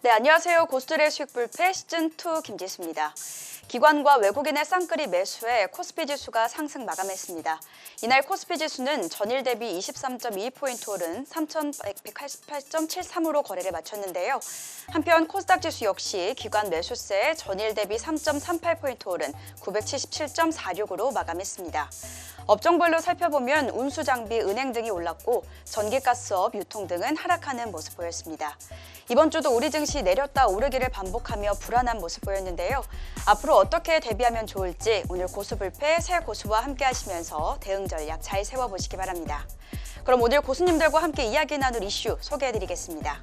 네, 안녕하세요. 고수들의 수익 불패 시즌2 김지수입니다. 기관과 외국인의 쌍끌이 매수에 코스피 지수가 상승 마감했습니다. 이날 코스피 지수는 전일 대비 23.2포인트 오른 3,188.73으로 거래를 마쳤는데요. 한편 코스닥 지수 역시 기관 매수세에 전일 대비 3.38포인트 오른 977.46으로 마감했습니다. 업종별로 살펴보면 운수장비, 은행 등이 올랐고 전기가스업, 유통 등은 하락하는 모습 보였습니다. 이번 주도 우리 증시 내렸다 오르기를 반복하며 불안한 모습 보였는데요. 앞으로 어떻게 대비하면 좋을지 오늘 고수불패 새 고수와 함께 하시면서 대응 전략 잘 세워보시기 바랍니다. 그럼 오늘 고수님들과 함께 이야기 나눌 이슈 소개해드리겠습니다.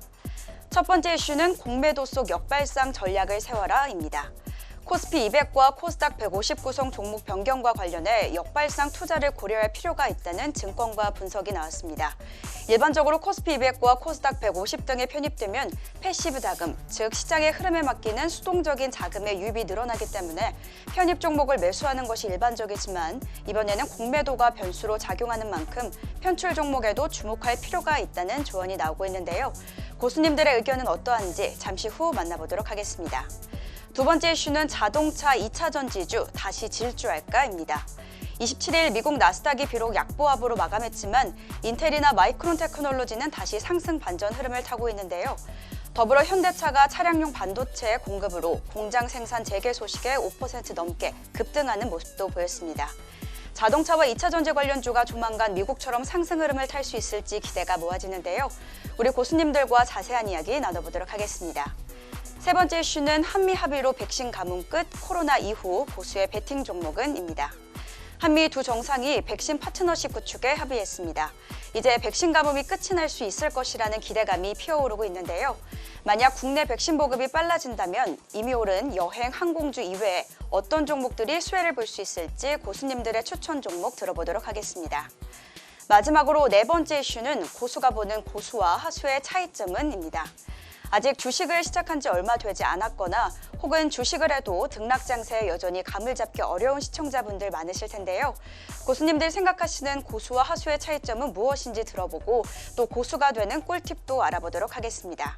첫 번째 이슈는 공매도 속 역발상 전략을 세워라입니다. 코스피 200과 코스닥 150 구성 종목 변경과 관련해 역발상 투자를 고려할 필요가 있다는 증권가 분석이 나왔습니다. 일반적으로 코스피 200과 코스닥 150 등에 편입되면 패시브 자금, 즉 시장의 흐름에 맡기는 수동적인 자금의 유입이 늘어나기 때문에 편입 종목을 매수하는 것이 일반적이지만 이번에는 공매도가 변수로 작용하는 만큼 편출 종목에도 주목할 필요가 있다는 조언이 나오고 있는데요. 고수님들의 의견은 어떠한지 잠시 후 만나보도록 하겠습니다. 두 번째 이슈는 자동차 2차전 지주 다시 질주할까입니다. 27일 미국 나스닥이 비록 약보합으로 마감했지만 인텔이나 마이크론 테크놀로지는 다시 상승 반전 흐름을 타고 있는데요. 더불어 현대차가 차량용 반도체 공급으로 공장 생산 재개 소식에 5% 넘게 급등하는 모습도 보였습니다. 자동차와 2차 전지 관련주가 조만간 미국처럼 상승 흐름을 탈 수 있을지 기대가 모아지는데요. 우리 고수님들과 자세한 이야기 나눠보도록 하겠습니다. 세 번째 이슈는 한미 합의로 백신 가뭄 끝, 코로나 이후 고수의 베팅 종목은입니다. 한미 두 정상이 백신 파트너십 구축에 합의했습니다. 이제 백신 가뭄이 끝이 날 수 있을 것이라는 기대감이 피어오르고 있는데요. 만약 국내 백신 보급이 빨라진다면 이미 오른 여행, 항공주 이외에 어떤 종목들이 수혜를 볼 수 있을지 고수님들의 추천 종목 들어보도록 하겠습니다. 마지막으로 네 번째 이슈는 고수가 보는 고수와 하수의 차이점은입니다. 아직 주식을 시작한 지 얼마 되지 않았거나 혹은 주식을 해도 등락 장세에 여전히 감을 잡기 어려운 시청자분들 많으실 텐데요. 고수님들 생각하시는 고수와 하수의 차이점은 무엇인지 들어보고 또 고수가 되는 꿀팁도 알아보도록 하겠습니다.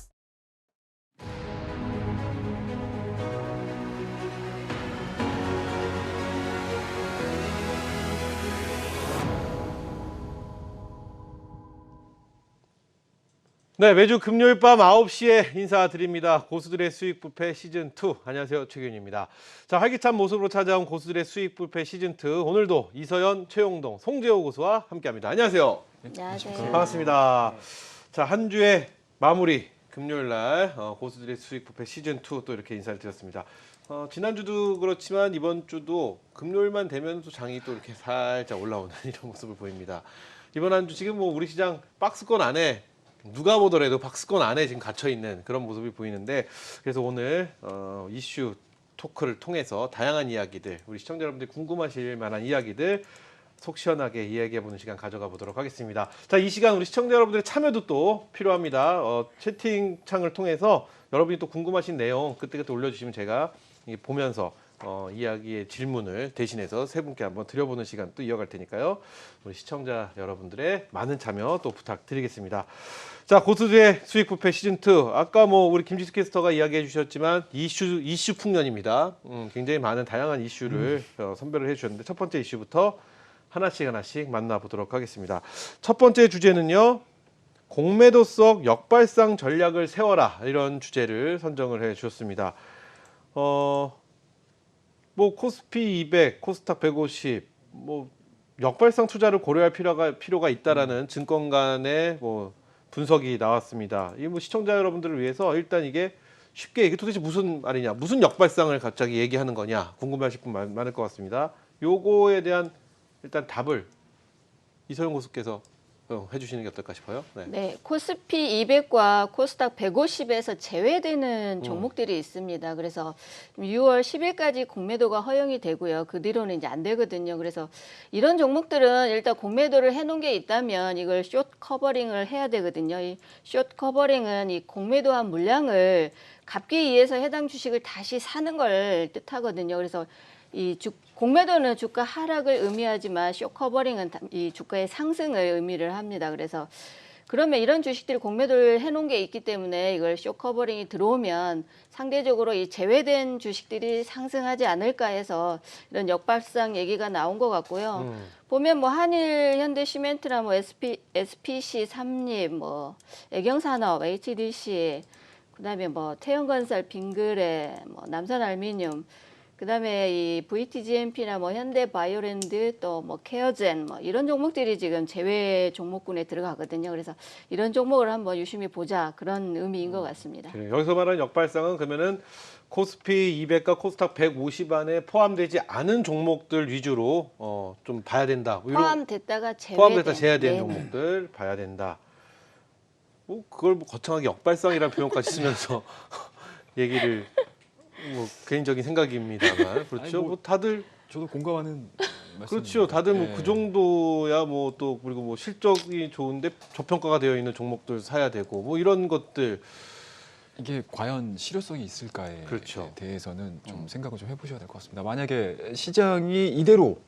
네, 매주 금요일 밤 9시에 인사드립니다. 고수들의 수익 뷔페 시즌2. 안녕하세요, 최균입니다. 자, 활기찬 모습으로 찾아온 고수들의 수익 뷔페 시즌2. 오늘도 이서연, 최용동, 송재호 고수와 함께합니다. 안녕하세요. 안녕하세요. 반갑습니다. 자, 한 주의 마무리 금요일 날 고수들의 수익 뷔페 시즌2 또 이렇게 인사를 드렸습니다. 지난주도 그렇지만 이번 주도 금요일만 되면 또 장이 또 이렇게 살짝 올라오는 이런 모습을 보입니다. 이번 한 주 지금 뭐 우리 시장 박스권 안에 누가 보더라도 박스권 안에 지금 갇혀 있는 그런 모습이 보이는데, 그래서 오늘 이슈 토크를 통해서 다양한 이야기들, 우리 시청자 여러분들이 궁금하실 만한 이야기들 속 시원하게 이야기해보는 시간 가져가 보도록 하겠습니다. 자, 이 시간 우리 시청자 여러분들의 참여도 또 필요합니다. 채팅창을 통해서 여러분이 또 궁금하신 내용 그때그때 올려주시면 제가 보면서 이야기의 질문을 대신해서 세 분께 한번 드려보는 시간 또 이어갈 테니까요. 우리 시청자 여러분들의 많은 참여 또 부탁드리겠습니다. 자, 고수들의 수익 뷔페 시즌2. 아까 뭐 우리 김지수 캐스터가 이야기해 주셨지만 이슈 풍년입니다. 굉장히 많은 다양한 이슈를 선별을 해 주셨는데 첫 번째 이슈부터 하나씩 만나보도록 하겠습니다. 첫 번째 주제는요. 공매도 속 역발상 전략을 세워라. 이런 주제를 선정을 해 주셨습니다. 뭐 코스피 200, 코스닥 150, 뭐 역발상 투자를 고려할 필요가 있다라는 증권 간의 뭐 분석이 나왔습니다. 이 뭐 시청자 여러분들을 위해서 일단 이게 쉽게 이게 도대체 무슨 말이냐, 무슨 역발상을 갑자기 얘기하는 거냐 궁금해하실 분 많을 것 같습니다. 요거에 대한 일단 답을 이서영 고수께서 해주시는 게 어떨까 싶어요. 네, 코스피 200과 코스닥 150에서 제외되는 종목들이 있습니다. 그래서 6월 10일까지 공매도가 허용이 되고요. 그 뒤로는 이제 안 되거든요. 그래서 이런 종목들은 일단 공매도를 해놓은 게 있다면 이걸 숏 커버링을 해야 되거든요. 이 숏 커버링은 이 공매도한 물량을 갚기 위해서 해당 주식을 다시 사는 걸 뜻하거든요. 그래서 이 공매도는 주가 하락을 의미하지만 숏 커버링은 이 주가의 상승을 의미를 합니다. 그래서 그러면 이런 주식들이 공매도를 해놓은 게 있기 때문에 이걸 쇼커버링이 들어오면 상대적으로 이 제외된 주식들이 상승하지 않을까 해서 이런 역발상 얘기가 나온 것 같고요. 보면 뭐 한일, 현대시멘트나 뭐 SPC, 삼립, 뭐 애경산업, HDC, 그다음에 뭐 태영건설, 빙그레, 뭐 남산알미늄, 그다음에 이 VTGMP나 뭐 현대바이오랜드 또 뭐 케어젠 뭐 이런 종목들이 지금 제외 종목군에 들어가거든요. 그래서 이런 종목을 한번 유심히 보자 그런 의미인 것 같습니다. 그래요. 여기서 말하는 역발상은 그러면은 코스피 200과 코스닥 150 안에 포함되지 않은 종목들 위주로 좀 봐야 된다. 뭐 이런 포함됐다가 포함됐다 제외된 네. 종목들 봐야 된다. 뭐 그걸 뭐 거창하게 역발상이라는 표현까지 쓰면서 얘기를 뭐 개인적인 생각입니다만 그렇죠. 아니, 뭐 뭐 다들 저도 공감하는 말씀. 그렇죠. 다들 뭐 네. 그 정도야 뭐 또 그리고 뭐 실적이 좋은데 저평가가 되어 있는 종목들 사야 되고 뭐 이런 것들 이게 과연 실효성이 있을까에 그렇죠. 대해서는 좀 생각을 좀 해보셔야 될 것 같습니다. 만약에 시장이 이대로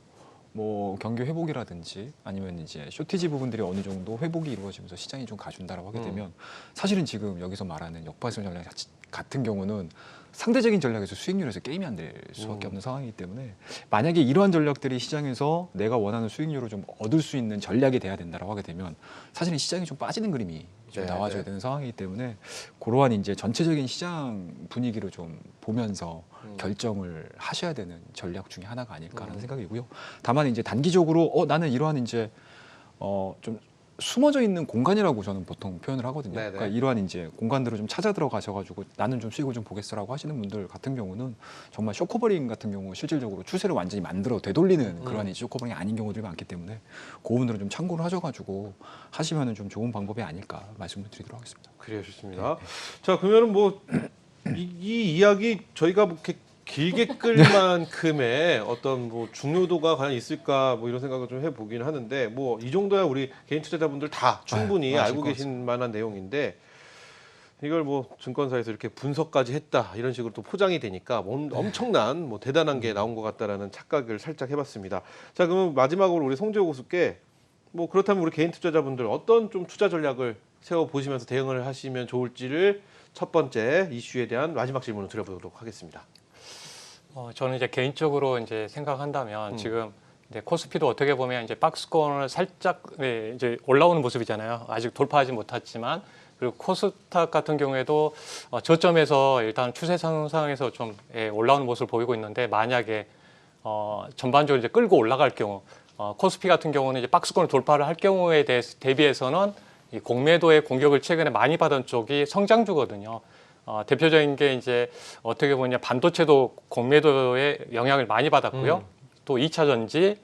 뭐 경기 회복이라든지 아니면 이제 쇼티지 부분들이 어느 정도 회복이 이루어지면서 시장이 좀 가준다라고 하게 되면 사실은 지금 여기서 말하는 역발상 전략 같은 경우는 상대적인 전략에서 수익률에서 게임이 안 될 수밖에 없는 상황이기 때문에 만약에 이러한 전략들이 시장에서 내가 원하는 수익률을 좀 얻을 수 있는 전략이 돼야 된다라고 하게 되면 사실은 시장이 좀 빠지는 그림이 좀 네, 나와줘야 네. 되는 상황이기 때문에 그러한 이제 전체적인 시장 분위기를 좀 보면서 결정을 하셔야 되는 전략 중에 하나가 아닐까라는 생각이고요. 다만 이제 단기적으로 나는 이러한 이제 좀 숨어져 있는 공간이라고 저는 보통 표현을 하거든요. 네네. 그러니까 이러한 이제 공간들을 좀 찾아 들어가셔가지고 나는 좀 수익을 좀 보겠어라고 하시는 분들 같은 경우는 정말 쇼커버링 같은 경우 실질적으로 추세를 완전히 만들어 되돌리는 그러한 이제 쇼커버링이 아닌 경우들이 많기 때문에 그 부분들은 좀 참고를 하셔가지고 하시면은 좀 좋은 방법이 아닐까 말씀을 드리도록 하겠습니다. 그래요, 좋습니다. 자, 그러면은 뭐 이 이야기 저희가 뭐 이렇게 길게 끌 만큼의 어떤 뭐 중요도가 과연 있을까 뭐 이런 생각을 좀 해보긴 하는데 뭐 이 정도야 우리 개인 투자자분들 다 충분히 아실 알고 것 계신 만한 내용인데 이걸 뭐 증권사에서 이렇게 분석까지 했다 이런 식으로 또 포장이 되니까 엄청난 뭐 대단한 게 나온 것 같다라는 착각을 살짝 해봤습니다. 자, 그러면 마지막으로 우리 송재호 고수께 뭐 그렇다면 우리 개인 투자자분들 어떤 좀 투자 전략을 세워 보시면서 대응을 하시면 좋을지를 첫 번째 이슈에 대한 마지막 질문을 드려보도록 하겠습니다. 저는 이제 개인적으로 이제 생각한다면 지금 이제 코스피도 어떻게 보면 이제 박스권을 살짝 이제 올라오는 모습이잖아요. 아직 돌파하지 못했지만 그리고 코스닥 같은 경우에도 저점에서 일단 추세 상승상에서 좀 올라오는 모습을 보이고 있는데 만약에 전반적으로 이제 끌고 올라갈 경우 코스피 같은 경우는 이제 박스권을 돌파를 할 경우에 대비해서는 이 공매도의 공격을 최근에 많이 받은 쪽이 성장주거든요. 대표적인 게 이제 어떻게 보면 반도체도 공매도의 영향을 많이 받았고요. 또 2차 전지,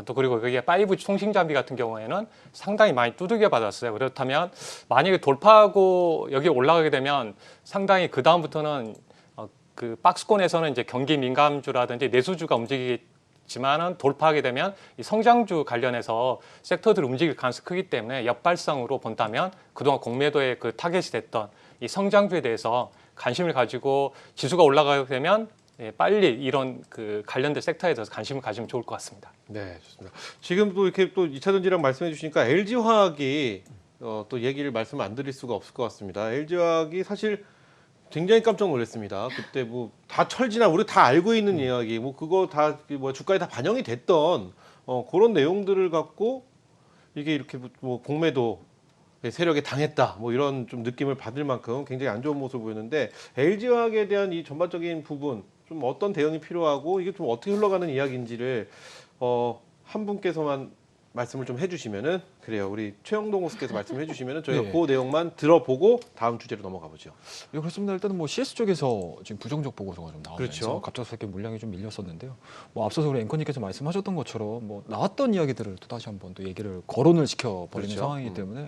또 그리고 그게 5G 통신 장비 같은 경우에는 상당히 많이 두들겨 받았어요. 그렇다면 만약에 돌파하고 여기 올라가게 되면 상당히 그 다음부터는 그 박스권에서는 이제 경기 민감주라든지 내수주가 움직이지만은 돌파하게 되면 이 성장주 관련해서 섹터들이 움직일 가능성이 크기 때문에 역발상으로 본다면 그동안 공매도의 그 타겟이 됐던 이 성장주에 대해서 관심을 가지고 지수가 올라가게 되면 빨리 이런 그 관련된 섹터에 대해서 관심을 가지면 좋을 것 같습니다. 네, 좋습니다. 지금 또 이렇게 또 2차 전지랑 말씀해 주시니까 LG화학이 또 얘기를 말씀 안 드릴 수가 없을 것 같습니다. LG화학이 사실 굉장히 깜짝 놀랐습니다. 그때 뭐 다 철지나 우리 다 알고 있는 이야기, 뭐 그거 다 뭐 주가에 다 반영이 됐던 그런 내용들을 갖고 이게 이렇게 뭐 공매도 세력에 당했다, 뭐 이런 좀 느낌을 받을 만큼 굉장히 안 좋은 모습을 보였는데 LG화학에 대한 이 전반적인 부분 좀 어떤 대응이 필요하고 이게 좀 어떻게 흘러가는 이야기인지를 한 분께서만 말씀을 좀 해주시면은 그래요. 우리 최영동 호스께서 말씀해 주시면은 저희가 네. 그 내용만 들어보고 다음 주제로 넘어가 보죠. 예, 그렇습니다. 일단은 뭐 CS 쪽에서 지금 부정적 보고서가 좀 나오면서 그렇죠. 갑작스럽게 물량이 좀 밀렸었는데요. 뭐 앞서서 우리 앵커님께서 말씀하셨던 것처럼 뭐 나왔던 이야기들을 또 다시 한번 또 얘기를 거론을 시켜 버리는 그렇죠. 상황이기 때문에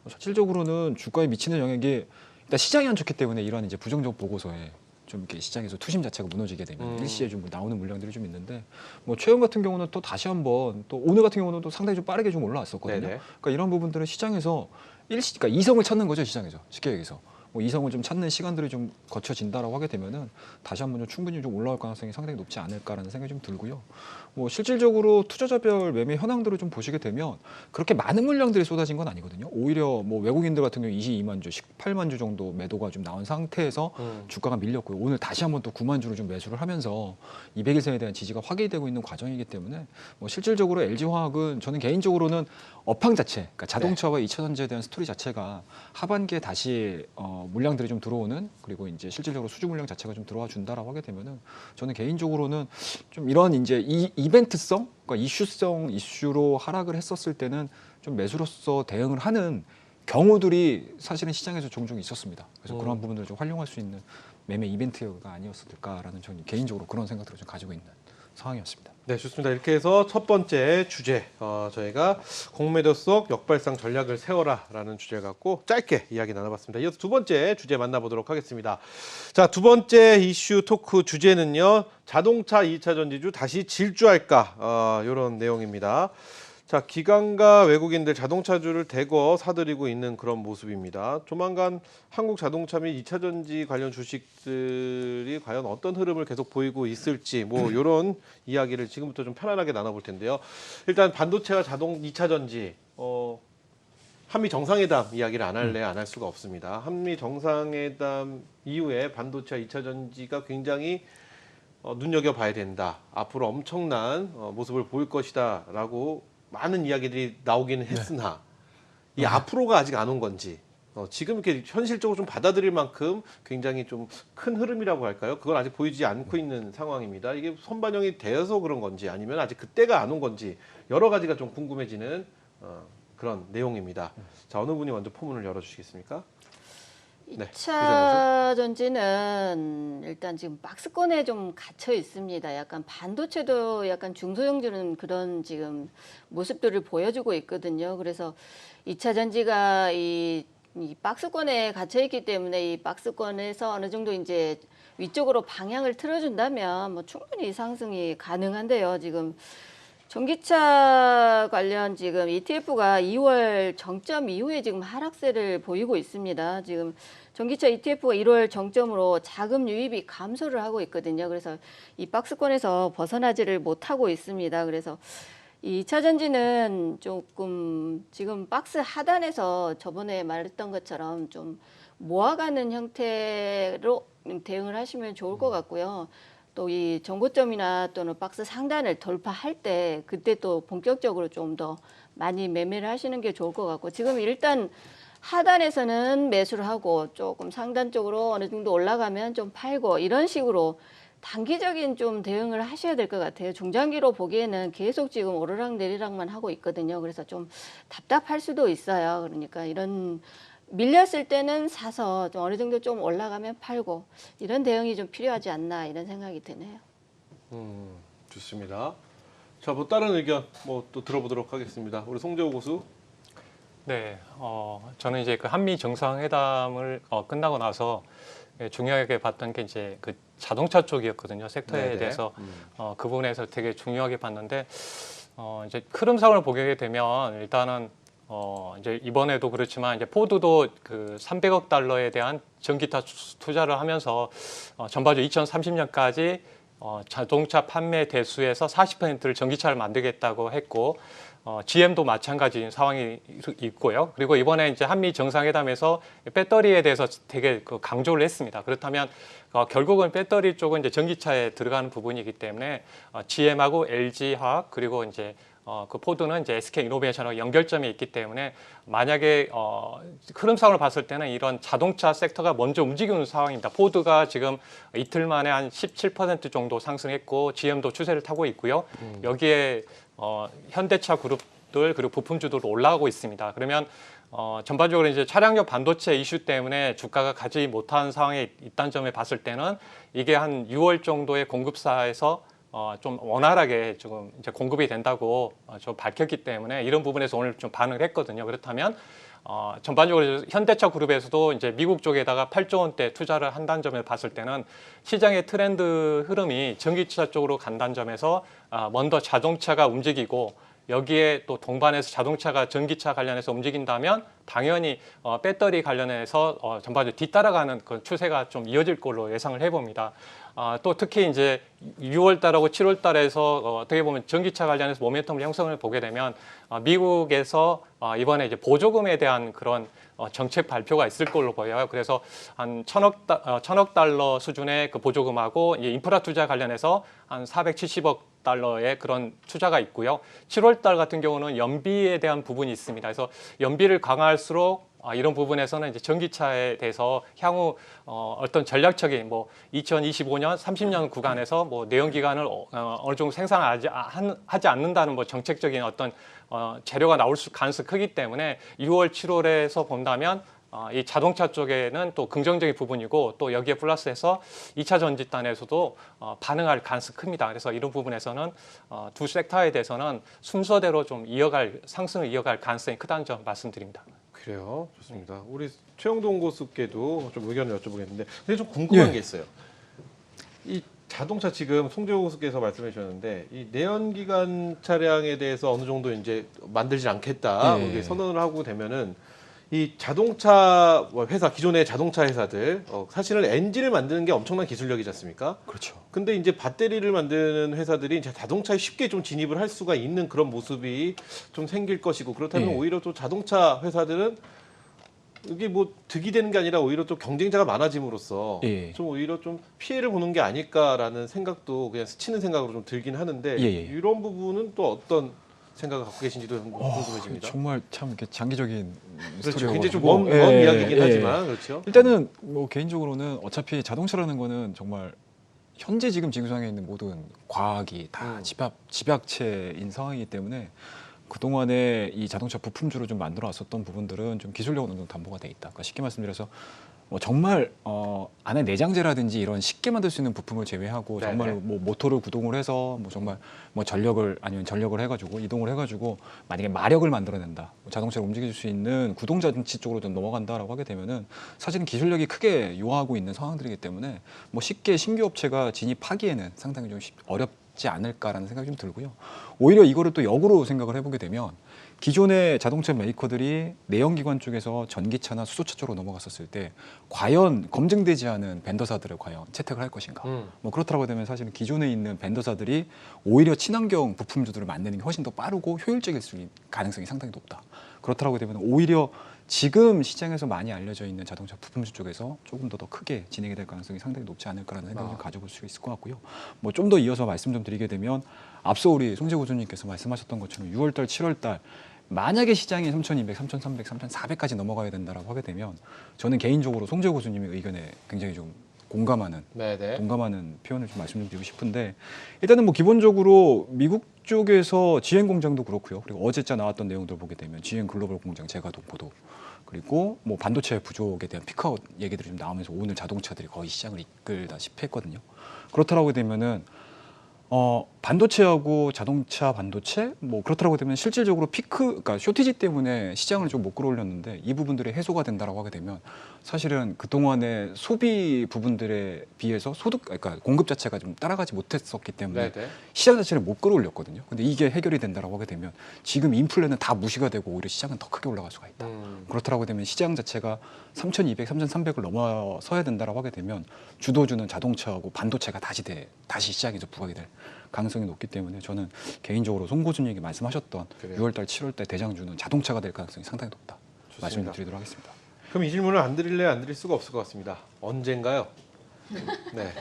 뭐 실질적으로는 주가에 미치는 영향이 일단 시장이 안 좋기 때문에 이러한 이제 부정적 보고서에 좀 이렇게 시장에서 투심 자체가 무너지게 되면 일시에 좀 나오는 물량들이 좀 있는데 뭐 최근 같은 경우는 또 다시 한번 또 오늘 같은 경우는 또 상당히 좀 빠르게 좀 올라왔었거든요. 네네. 그러니까 이런 부분들은 시장에서 그러니까 이성을 찾는 거죠, 시장에서. 쉽게 얘기해서. 뭐 이성을 좀 찾는 시간들이 좀 거쳐진다라고 하게 되면은 다시 한번 좀 충분히 좀 올라올 가능성이 상당히 높지 않을까라는 생각이 좀 들고요. 뭐 실질적으로 투자자별 매매 현황들을 좀 보시게 되면 그렇게 많은 물량들이 쏟아진 건 아니거든요. 오히려 뭐 외국인들 같은 경우 22만 주, 18만 주 정도 매도가 좀 나온 상태에서 주가가 밀렸고요. 오늘 다시 한번 또 9만 주를 좀 매수를 하면서 200일선에 대한 지지가 확인되고 있는 과정이기 때문에 뭐 실질적으로 LG화학은 저는 개인적으로는 업황 자체, 그러니까 자동차와 2차 전지에 대한 스토리 자체가 하반기에 다시 물량들이 좀 들어오는, 그리고 이제 실질적으로 수주 물량 자체가 좀 들어와 준다라고 하게 되면은 저는 개인적으로는 좀 이런 이제 이벤트성, 그러니까 이슈로 하락을 했었을 때는 좀 매수로서 대응을 하는 경우들이 사실은 시장에서 종종 있었습니다. 그래서 그런 부분들을 좀 활용할 수 있는 매매 이벤트가 아니었을까라는 저는 개인적으로 그런 생각들을 좀 가지고 있는 상황이었습니다. 네, 좋습니다. 이렇게 해서 첫 번째 주제, 저희가 공매도 속 역발상 전략을 세워라라는 주제를 갖고 짧게 이야기 나눠봤습니다. 이어서 두 번째 주제 만나보도록 하겠습니다. 자, 두 번째 이슈 토크 주제는요, 자동차 2차 전지주 다시 질주할까, 이런 내용입니다. 자, 기관과 외국인들 자동차주를 대거 사들이고 있는 그런 모습입니다. 조만간 한국 자동차 및 2차 전지 관련 주식들이 과연 어떤 흐름을 계속 보이고 있을지 뭐 이런 이야기를 지금부터 좀 편안하게 나눠볼 텐데요. 일단 반도체와 2차 전지 한미 정상회담 이야기를 안 할래 안 할 수가 없습니다. 한미 정상회담 이후에 반도체와 2차 전지가 굉장히 눈여겨봐야 된다. 앞으로 엄청난 모습을 보일 것이다라고 많은 이야기들이 나오기는 했으나 이 앞으로가 아직 안 온 건지 지금 이렇게 현실적으로 좀 받아들일 만큼 굉장히 좀 큰 흐름이라고 할까요? 그건 아직 보이지 않고 있는 상황입니다. 이게 선반영이 되어서 그런 건지 아니면 아직 그때가 안 온 건지 여러 가지가 좀 궁금해지는 그런 내용입니다. 자, 어느 분이 먼저 포문을 열어주시겠습니까? 네, 2차 전지는 일단 지금 박스권에 좀 갇혀 있습니다. 약간 반도체도 약간 중소형주는 그런 지금 모습들을 보여주고 있거든요. 그래서 2차 전지가 이 박스권에 갇혀 있기 때문에 이 박스권에서 어느 정도 이제 위쪽으로 방향을 틀어준다면 뭐 충분히 상승이 가능한데요. 지금 전기차 관련 지금 ETF가 2월 정점 이후에 지금 하락세를 보이고 있습니다. 지금 전기차 ETF가 1월 정점으로 자금 유입이 감소를 하고 있거든요. 그래서 이 박스권에서 벗어나지를 못하고 있습니다. 그래서 이 2차 전지는 조금 지금 박스 하단에서 저번에 말했던 것처럼 좀 모아가는 형태로 대응을 하시면 좋을 것 같고요. 또 이 정고점이나 또는 박스 상단을 돌파할 때 그때 또 본격적으로 좀 더 많이 매매를 하시는 게 좋을 것 같고, 지금 일단 하단에서는 매수를 하고 조금 상단 쪽으로 어느 정도 올라가면 좀 팔고, 이런 식으로 단기적인 좀 대응을 하셔야 될 것 같아요. 중장기로 보기에는 계속 지금 오르락 내리락만 하고 있거든요. 그래서 좀 답답할 수도 있어요. 그러니까 이런 밀렸을 때는 사서 좀 어느 정도 좀 올라가면 팔고, 이런 대응이 좀 필요하지 않나 이런 생각이 드네요. 좋습니다. 자, 뭐 다른 의견 뭐 또 들어보도록 하겠습니다. 우리 송재호 고수. 네, 저는 이제 그 한미 정상회담을 끝나고 나서 중요하게 봤던 게 이제 그 자동차 쪽이었거든요. 섹터에 네네. 대해서 그 부분에서 되게 중요하게 봤는데 이제 흐름상을 보게 되면 일단은 이제 이번에도 그렇지만 이제 포드도 그 300억 달러에 대한 전기차 투자를 하면서 전반적으로 2030년까지 자동차 판매 대수에서 40%를 전기차를 만들겠다고 했고, GM도 마찬가지인 상황이 있고요. 그리고 이번에 이제 한미 정상회담에서 배터리에 대해서 되게 강조를 했습니다. 그렇다면 결국은 배터리 쪽은 이제 전기차에 들어가는 부분이기 때문에 GM하고 LG화학 그리고 이제 그 포드는 이제 SK 이노베이션하고 연결점이 있기 때문에 만약에 흐름상을 봤을 때는 이런 자동차 섹터가 먼저 움직이는 상황입니다. 포드가 지금 이틀 만에 한 17% 정도 상승했고 GM도 추세를 타고 있고요. 여기에 현대차 그룹들 그리고 부품주들도 올라가고 있습니다. 그러면 전반적으로 이제 차량용 반도체 이슈 때문에 주가가 가지 못한 상황에 있다는 점에 봤을 때는 이게 한 6월 정도의 공급사에서 좀 원활하게 지금 이제 공급이 된다고 좀 밝혔기 때문에 이런 부분에서 오늘 좀 반응을 했거든요. 그렇다면 전반적으로 현대차 그룹에서도 이제 미국 쪽에다가 8조 원대 투자를 한다는 점을 봤을 때는 시장의 트렌드 흐름이 전기차 쪽으로 간다는 점에서 먼저 자동차가 움직이고 여기에 또 동반해서 자동차가 전기차 관련해서 움직인다면 당연히 배터리 관련해서 전반적으로 뒤따라가는 그 추세가 좀 이어질 걸로 예상을 해봅니다. 또 특히 이제 6월 달하고 7월 달에서 어떻게 보면 전기차 관련해서 모멘텀을 형성을 보게 되면 미국에서 이번에 이제 보조금에 대한 그런 정책 발표가 있을 걸로 보여요. 그래서 한 천억 달러 수준의 그 보조금하고 이 인프라 투자 관련해서 한 470억 달러의 그런 투자가 있고요. 7월 달 같은 경우는 연비에 대한 부분이 있습니다. 그래서 연비를 강화할수록 이런 부분에서는 이제 전기차에 대해서 향후 어떤 전략적인 뭐 2025년, 30년 구간에서 뭐 내연기관을 어느 정도 생산하지 않는다는 뭐 정책적인 어떤 재료가 나올 가능성이 크기 때문에 6월, 7월에서 본다면 이 자동차 쪽에는 또 긍정적인 부분이고 또 여기에 플러스해서 2차 전지단에서도 반응할 가능성이 큽니다. 그래서 이런 부분에서는 두 섹터에 대해서는 순서대로 좀 상승을 이어갈 가능성이 크다는 점 말씀드립니다. 그래요. 좋습니다. 우리 최영동 고수께도 좀 의견을 여쭤보겠는데, 근데 좀 궁금한 예. 게 있어요. 이 자동차 지금 송재호 고수께서 말씀해 주셨는데 이 내연기관 차량에 대해서 어느 정도 이제 만들지 않겠다 예. 이렇게 선언을 하고 되면은 이 자동차 회사 기존의 자동차 회사들 사실은 엔진을 만드는 게 엄청난 기술력이지 않습니까? 그렇죠. 근데 이제 배터리를 만드는 회사들이 이제 자동차에 쉽게 좀 진입을 할 수가 있는 그런 모습이 좀 생길 것이고 그렇다면 예. 오히려 또 자동차 회사들은 이게 뭐 득이 되는 게 아니라 오히려 또 경쟁자가 많아짐으로써 예. 좀 오히려 좀 피해를 보는 게 아닐까라는 생각도 그냥 스치는 생각으로 좀 들긴 하는데 예. 이런 부분은 또 어떤 생각을 갖고 계신지도 궁금해집니다. 정말 참 이렇게 장기적인 그렇죠. 스토리여가지고. 굉장히 좀 먼 이야기긴 하지만 그렇죠. 일단은 뭐 개인적으로는 어차피 자동차라는 거는 정말 현재 지금 지구상에 있는 모든 과학이 다 집약체인 상황이기 때문에 그동안에 이 자동차 부품주로 좀 만들어 왔었던 부분들은 좀 기술력 어느 정도 담보가 돼 있다. 그러니까 쉽게 말씀드려서 뭐 정말 안에 내장재라든지 이런 쉽게 만들 수 있는 부품을 제외하고 네네. 정말 뭐 모터를 구동을 해서 뭐 정말 뭐 전력을 해가지고 이동을 해가지고 만약에 마력을 만들어낸다, 뭐 자동차를 움직일 수 있는 구동장치 쪽으로 좀 넘어간다라고 하게 되면은 사실은 기술력이 크게 요하고 있는 상황들이기 때문에 뭐 쉽게 신규 업체가 진입하기에는 상당히 좀 어렵지 않을까라는 생각이 좀 들고요. 오히려 이거를 또 역으로 생각을 해보게 되면 기존의 자동차 메이커들이 내연기관 쪽에서 전기차나 수소차 쪽으로 넘어갔었을 때 과연 검증되지 않은 벤더사들을 과연 채택을 할 것인가. 뭐 그렇다고 되면 사실은 기존에 있는 벤더사들이 오히려 친환경 부품주들을 만드는 게 훨씬 더 빠르고 효율적일 수 있는 가능성이 상당히 높다. 그렇다고 되면 오히려 지금 시장에서 많이 알려져 있는 자동차 부품주 쪽에서 조금 더 크게 진행이 될 가능성이 상당히 높지 않을까라는 생각을 좀 가져볼 수 있을 것 같고요. 뭐 좀 더 이어서 말씀 좀 드리게 되면 앞서 우리 송재 교수님께서 말씀하셨던 것처럼 6월달, 7월달 만약에 시장이 3,200, 3,300, 3,400까지 넘어가야 된다라고 하게 되면 저는 개인적으로 송재 교수님의 의견에 굉장히 좀 공감하는 표현을 좀 말씀 좀 드리고 싶은데 일단은 뭐 기본적으로 미국 쪽에서 GM 공장도 그렇고요. 그리고 어제자 나왔던 내용들 보게 되면 GM 글로벌 공장 재가동 보도 그리고 뭐 반도체 부족에 대한 피크아웃 얘기들이 좀 나오면서 오늘 자동차들이 거의 시장을 이끌다시피 했거든요. 그렇다고 되면은 반도체하고 자동차 반도체 뭐 그렇다고 되면 실질적으로 그러니까 쇼티지 때문에 시장을 좀 못 끌어올렸는데 이 부분들이 해소가 된다라고 하게 되면 사실은 그 동안의 소비 부분들에 비해서 그러니까 공급 자체가 좀 따라가지 못했었기 때문에 시장 자체를 못 끌어올렸거든요. 근데 이게 해결이 된다라고 하게 되면 지금 인플레는 다 무시가 되고 오히려 시장은 더 크게 올라갈 수가 있다. 그렇다고 되면 시장 자체가 3,200, 3,300을 넘어서야 된다라고 하게 되면 주도주는 자동차하고 반도체가 다시 시장에서 부각이 될 가능성이 높기 때문에 저는 개인적으로 송 교수님이 말씀하셨던 6월달, 7월달 대장주는 자동차가 될 가능성이 상당히 높다. 말씀드리도록 하겠습니다. 그럼 이 질문을 안 드릴 수가 없을 것 같습니다. 언젠가요? 네,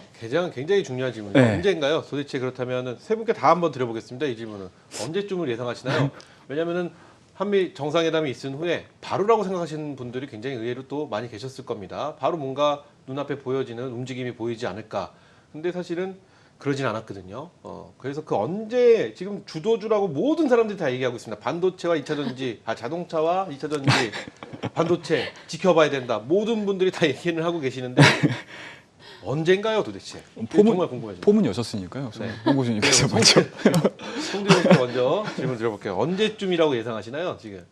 굉장히 중요한 질문이에요. 네. 언젠가요? 도대체 그렇다면 세 분께 다 한번 드려보겠습니다. 이 질문은 언제쯤을 예상하시나요? 왜냐하면은 한미 정상회담이 있은 후에 바로라고 생각하시는 분들이 굉장히 의외로 또 많이 계셨을 겁니다. 바로 뭔가 눈앞에 보여지는 움직임이 보이지 않을까. 근데 사실은 그러진 않았거든요. 그래서 그 언제 지금 주도주라고 모든 사람들이 다 얘기하고 있습니다. 반도체와 2차 전지, 자동차와 2차 전지, 반도체 지켜봐야 된다. 모든 분들이 다 얘기를 하고 계시는데 언젠가요, 도대체? 정말 궁금해집니다. 폼은 여셨으니까요. 네. 송 교수님께서 먼저. 송재호 씨 먼저 질문 드려볼게요. 언제쯤이라고 예상하시나요, 지금?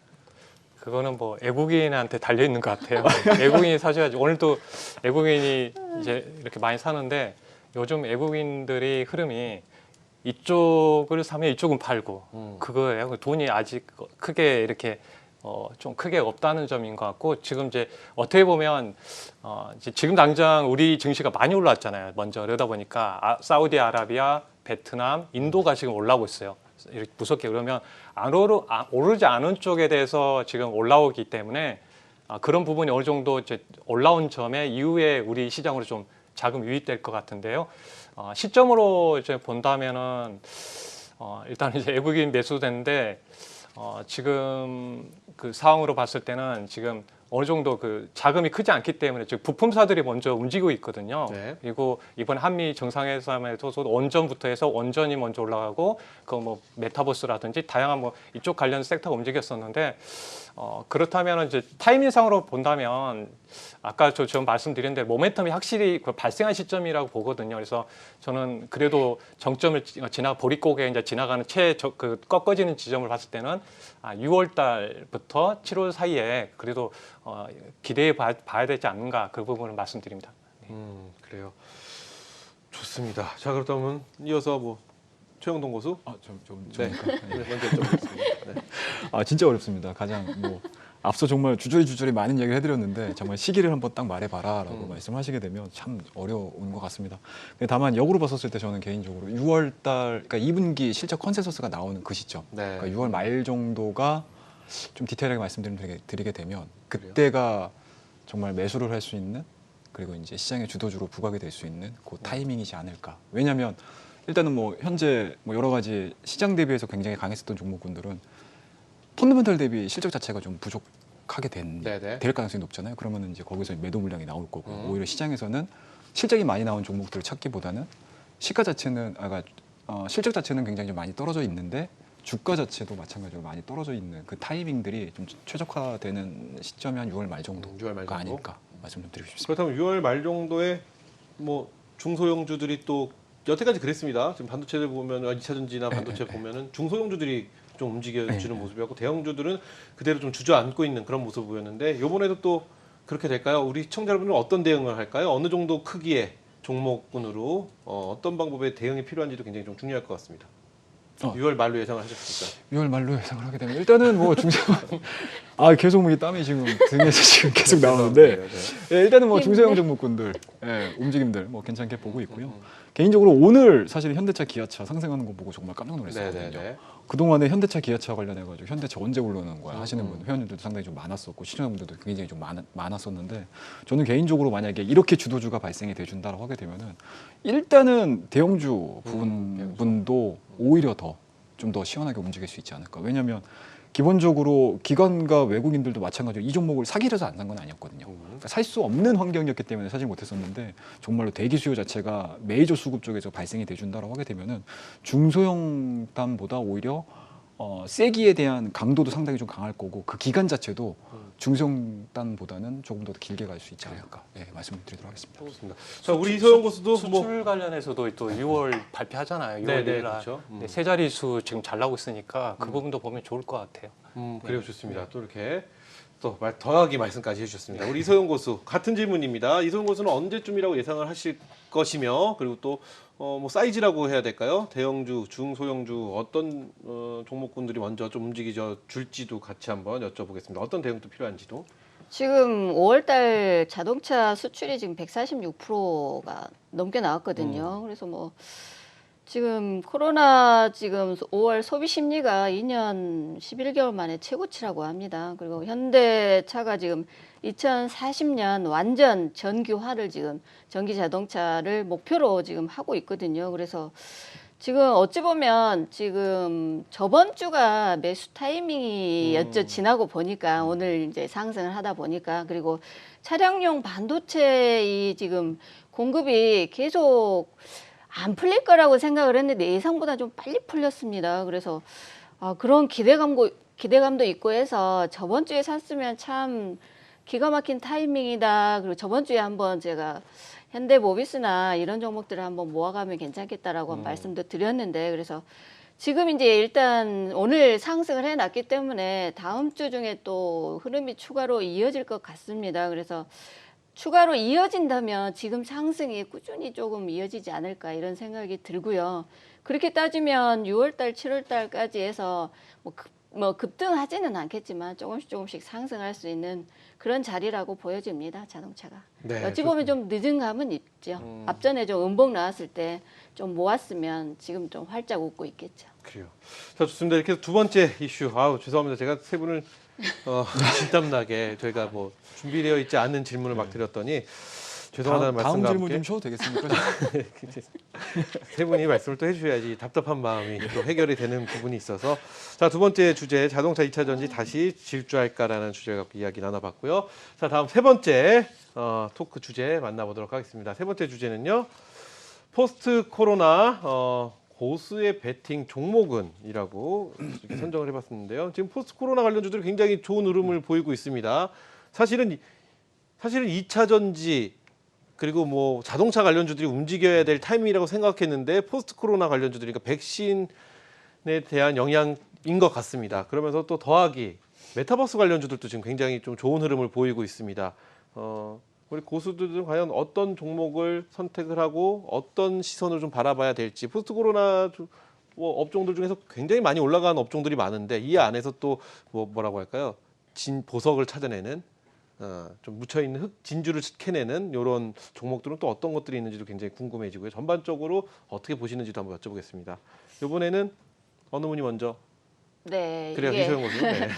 그거는 뭐 애국인한테 달려 있는 것 같아요. 애국인이 사셔야지. 오늘도 애국인이 이제 이렇게 많이 사는데 요즘 애국인들이 흐름이 이쪽을 사면 이쪽은 팔고 그거예요. 돈이 아직 크게 이렇게 좀 크게 없다는 점인 것 같고 지금 이제 어떻게 보면 이제 지금 당장 우리 증시가 많이 올랐잖아요. 먼저 그러다 보니까 사우디아라비아, 베트남, 인도가 지금 올라오고 있어요. 이렇게 무섭게 그러면 오르지 않은 쪽에 대해서 지금 올라오기 때문에 그런 부분이 어느 정도 이제 올라온 점에 이후에 우리 시장으로 좀 자금 유입될 것 같은데요. 시점으로 이제 본다면은 일단 이제 외국인 매수되는데 지금 그 상황으로 봤을 때는 지금 어느 정도 그 자금이 크지 않기 때문에 지금 부품사들이 먼저 움직이고 있거든요. 네. 그리고 이번 한미 정상회담에서 원전부터 해서 원전이 먼저 올라가고 그 뭐 메타버스라든지 다양한 뭐 이쪽 관련 섹터가 움직였었는데 그렇다면 이제 타이밍상으로 본다면 아까 좀 말씀드렸는데 모멘텀이 확실히 발생한 시점이라고 보거든요. 그래서 저는 그래도 정점을 보릿고개 이제 지나가는 그 꺾어지는 지점을 봤을 때는 6월 달부터 7월 사이에 그래도 기대해 봐야 되지 않는가 그 부분을 말씀드립니다. 그래요. 좋습니다. 자, 그렇다면 이어서 뭐 최영동 고수. 네. 먼저 여쭤보겠습니다. 네. 진짜 어렵습니다. 가장 뭐 앞서 정말 주저리 많은 얘기를 해드렸는데 정말 시기를 한번 딱 말해봐라라고 말씀하시게 되면 참 어려운 것 같습니다. 근데 다만 역으로 봤었을 때 저는 개인적으로 6월달, 그러니까 2분기 실적 컨센서스가 나오는 그 시점, 네. 그러니까 6월 말 정도가 좀 디테일하게 말씀드리게 되면 그때가 정말 매수를 할 수 있는 그리고 이제 시장의 주도주로 부각이 될 수 있는 그 타이밍이지 않을까. 왜냐하면 일단은 뭐 현재 뭐 여러 가지 시장 대비해서 굉장히 강했었던 종목군들은 펀더멘털 대비 실적 자체가 좀 부족하게 될 가능성이 높잖아요. 그러면 이제 거기서 매도 물량이 나올 거고 오히려 시장에서는 실적이 많이 나온 종목들을 찾기보다는 시가 자체는 실적 자체는 굉장히 좀 많이 떨어져 있는데 주가 자체도 마찬가지로 많이 떨어져 있는 그 타이밍들이 좀 최적화되는 시점이 한 6월 말 정도가 6월 말 정도? 아닐까 말씀 좀 드리고 싶습니다. 그렇다면 6월 말 정도에 뭐 중소형주들이 또 여태까지 그랬습니다. 지금 반도체를 보면 2차전지나 반도체 보면은 중소형주들이 좀 움직여주는 모습이었고 대형주들은 그대로 좀 주저앉고 있는 그런 모습 보였는데 이번에도 또 그렇게 될까요? 우리 시청자 여러분은 어떤 대응을 할까요? 어느 정도 크기의 종목군으로 어떤 방법의 대응이 필요한지도 굉장히 좀 중요할 것 같습니다. 6월 말로 예상을 하셨습니까? 6월 말로 예상을 하게 되면 일단은 뭐 중소형 계속 뭐 이 땀이 지금 등에서 지금 계속 나오는데 일단은 뭐 중소형 종목군들 움직임들 뭐 괜찮게 보고 있고요. 개인적으로 오늘 사실 현대차, 기아차 상승하는 거 보고 정말 깜짝 놀랐었거든요. 그동안에 현대차, 기아차 관련해가지고 현대차 언제 오르는 거야 하시는 분 회원님들도 상당히 좀 많았었고 시청자분들도 굉장히 좀 많았었는데 저는 개인적으로 만약에 이렇게 주도주가 발생이 돼준다고 하게 되면은 일단은 대형주 분도 오히려 좀 더 시원하게 움직일 수 있지 않을까. 왜냐하면 기본적으로 기관과 외국인들도 마찬가지로 이 종목을 사기를 해서 안 산 건 아니었거든요. 그러니까 살 수 없는 환경이었기 때문에 사지 못했었는데 정말로 대기 수요 자체가 메이저 수급 쪽에서 발생이 돼준다고 하게 되면은 중소형단보다 오히려 세기에 대한 강도도 상당히 좀 강할 거고 그 기간 자체도 중소형단보다는 조금 더 길게 갈 수 있지 않을까 말씀드리도록 하겠습니다. 그렇습니다. 자, 우리 이소영 고수도 수출 관련해서도 또 6월 발표하잖아요. 6월 1일 날. 그렇죠. 세 자리수 지금 잘 나오고 있으니까 그 부분도 보면 좋을 것 같아요. 그래요, 좋습니다. 또 이렇게 또 더하기 말씀까지 해주셨습니다. 우리 이소영 고수 같은 질문입니다. 이소영 고수는 언제쯤이라고 예상을 하실 것이며 그리고 또 뭐 사이즈라고 해야 될까요? 대형주, 중소형주 어떤 종목군들이 먼저 좀 움직이져 줄지도 같이 한번 여쭤보겠습니다. 어떤 대응도 필요한지도. 지금 5월달 자동차 수출이 지금 146%가 넘게 나왔거든요. 그래서 뭐 지금 코로나 지금 5월 소비 심리가 2년 11개월 만에 최고치라고 합니다. 그리고 현대차가 지금 2040년 완전 전기화를 지금 전기 자동차를 목표로 지금 하고 있거든요. 그래서 지금 어찌 보면 지금 저번 주가 매수 타이밍이 지나고 보니까 오늘 이제 상승을 하다 보니까 그리고 차량용 반도체 이 지금 공급이 계속 안 풀릴 거라고 생각을 했는데 예상보다 좀 빨리 풀렸습니다. 그래서 그런 기대감도 있고 해서 저번 주에 샀으면 참 기가 막힌 타이밍이다. 그리고 저번 주에 한번 제가 현대모비스나 이런 종목들을 한번 모아가면 괜찮겠다라고 말씀도 드렸는데 그래서 지금 이제 일단 오늘 상승을 해놨기 때문에 다음 주 중에 또 흐름이 추가로 이어질 것 같습니다. 그래서 추가로 이어진다면 지금 상승이 꾸준히 조금 이어지지 않을까 이런 생각이 들고요. 그렇게 따지면 6월달, 7월달까지 해서 뭐 급등하지는 않겠지만 조금씩 상승할 수 있는 그런 자리라고 보여집니다. 자동차가. 네, 어찌 보면 좀 늦은 감은 있죠. 앞전에 좀 음봉 나왔을 때 좀 모았으면 지금 좀 활짝 웃고 있겠죠. 그래요. 자, 좋습니다. 이렇게 해서 두 번째 이슈. 아우, 죄송합니다. 제가 세 분을 진땀나게 저희가 뭐 준비되어 있지 않은 질문을 막 드렸더니 죄송하다는 다음 말씀과 질문 함께 좀 줘도 되겠습니까? 세 분이 말씀을 또 해주셔야지 답답한 마음이 또 해결이 되는 부분이 있어서 자, 두 번째 주제 자동차 2차 전지 다시 질주할까라는 주제 갖고 이야기 나눠봤고요. 자, 다음 세 번째 토크 주제 만나보도록 하겠습니다. 세 번째 주제는요. 포스트 코로나 고수의 베팅 종목은이라고 이렇게 선정을 해봤는데요. 지금 포스트 코로나 관련주들이 굉장히 좋은 흐름을 보이고 있습니다. 사실은 2차 전지 그리고 뭐 자동차 관련주들이 움직여야 될 타이밍이라고 생각했는데 포스트 코로나 관련주들이 그러니까 백신에 대한 영향인 것 같습니다. 그러면서 또 더하기 메타버스 관련주들도 지금 굉장히 좀 좋은 흐름을 보이고 있습니다. 우리 고수들은 과연 어떤 종목을 선택을 하고 어떤 시선을 좀 바라봐야 될지 포스트 코로나 업종들 중에서 굉장히 많이 올라간 업종들이 많은데 이 안에서 또 뭐라고 할까요? 보석을 찾아내는 좀 묻혀있는 흙 진주를 캐내는 이런 종목들은 또 어떤 것들이 있는지도 굉장히 궁금해지고요. 전반적으로 어떻게 보시는지도 한번 여쭤보겠습니다. 이번에는 어느 분이 먼저? 네. 그래요, 이게 이소영 교수. 네.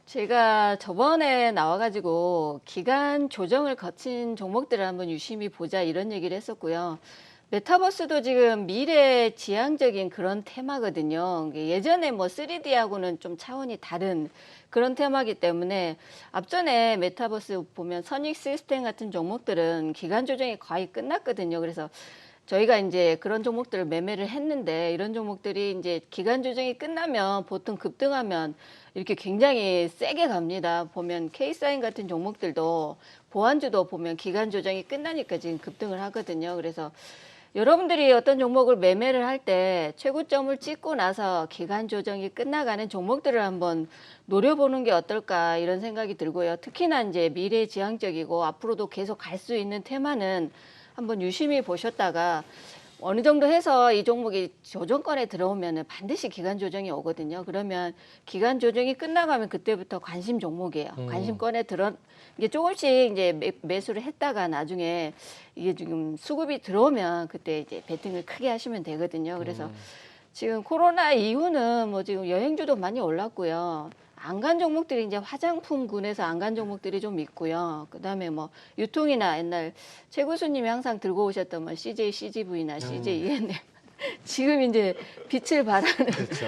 제가 저번에 나와가지고 기간 조정을 거친 종목들을 한번 유심히 보자 이런 얘기를 했었고요. 메타버스도 지금 미래 지향적인 그런 테마거든요. 예전에 뭐 3D하고는 좀 차원이 다른 그런 테마이기 때문에 앞전에 메타버스 보면 선익 시스템 같은 종목들은 기간 조정이 거의 끝났거든요. 그래서 저희가 이제 그런 종목들을 매매를 했는데 이런 종목들이 이제 기간 조정이 끝나면 보통 급등하면 이렇게 굉장히 세게 갑니다. 보면 K사인 같은 종목들도 보안주도 보면 기간 조정이 끝나니까 지금 급등을 하거든요. 그래서 여러분들이 어떤 종목을 매매를 할 때 최고점을 찍고 나서 기간 조정이 끝나가는 종목들을 한번 노려보는 게 어떨까 이런 생각이 들고요. 특히나 이제 미래지향적이고 앞으로도 계속 갈 수 있는 테마는 한번 유심히 보셨다가 어느 정도 해서 이 종목이 조정권에 들어오면 반드시 기간 조정이 오거든요. 그러면 기간 조정이 끝나가면 그때부터 관심 종목이에요. 관심권에 이게 조금씩 이제 매수를 했다가 나중에 이게 지금 수급이 들어오면 그때 이제 베팅을 크게 하시면 되거든요. 그래서 지금 코로나 이후는 뭐 지금 여행주도 많이 올랐고요. 안 간 종목들이 이제 화장품군에서 안 간 종목들이 좀 있고요. 그다음에 뭐 유통이나 옛날 최 교수님이 항상 들고 오셨던 뭐 CJ CGV나 CJ ENM 지금 이제 빛을 발하는 그렇죠.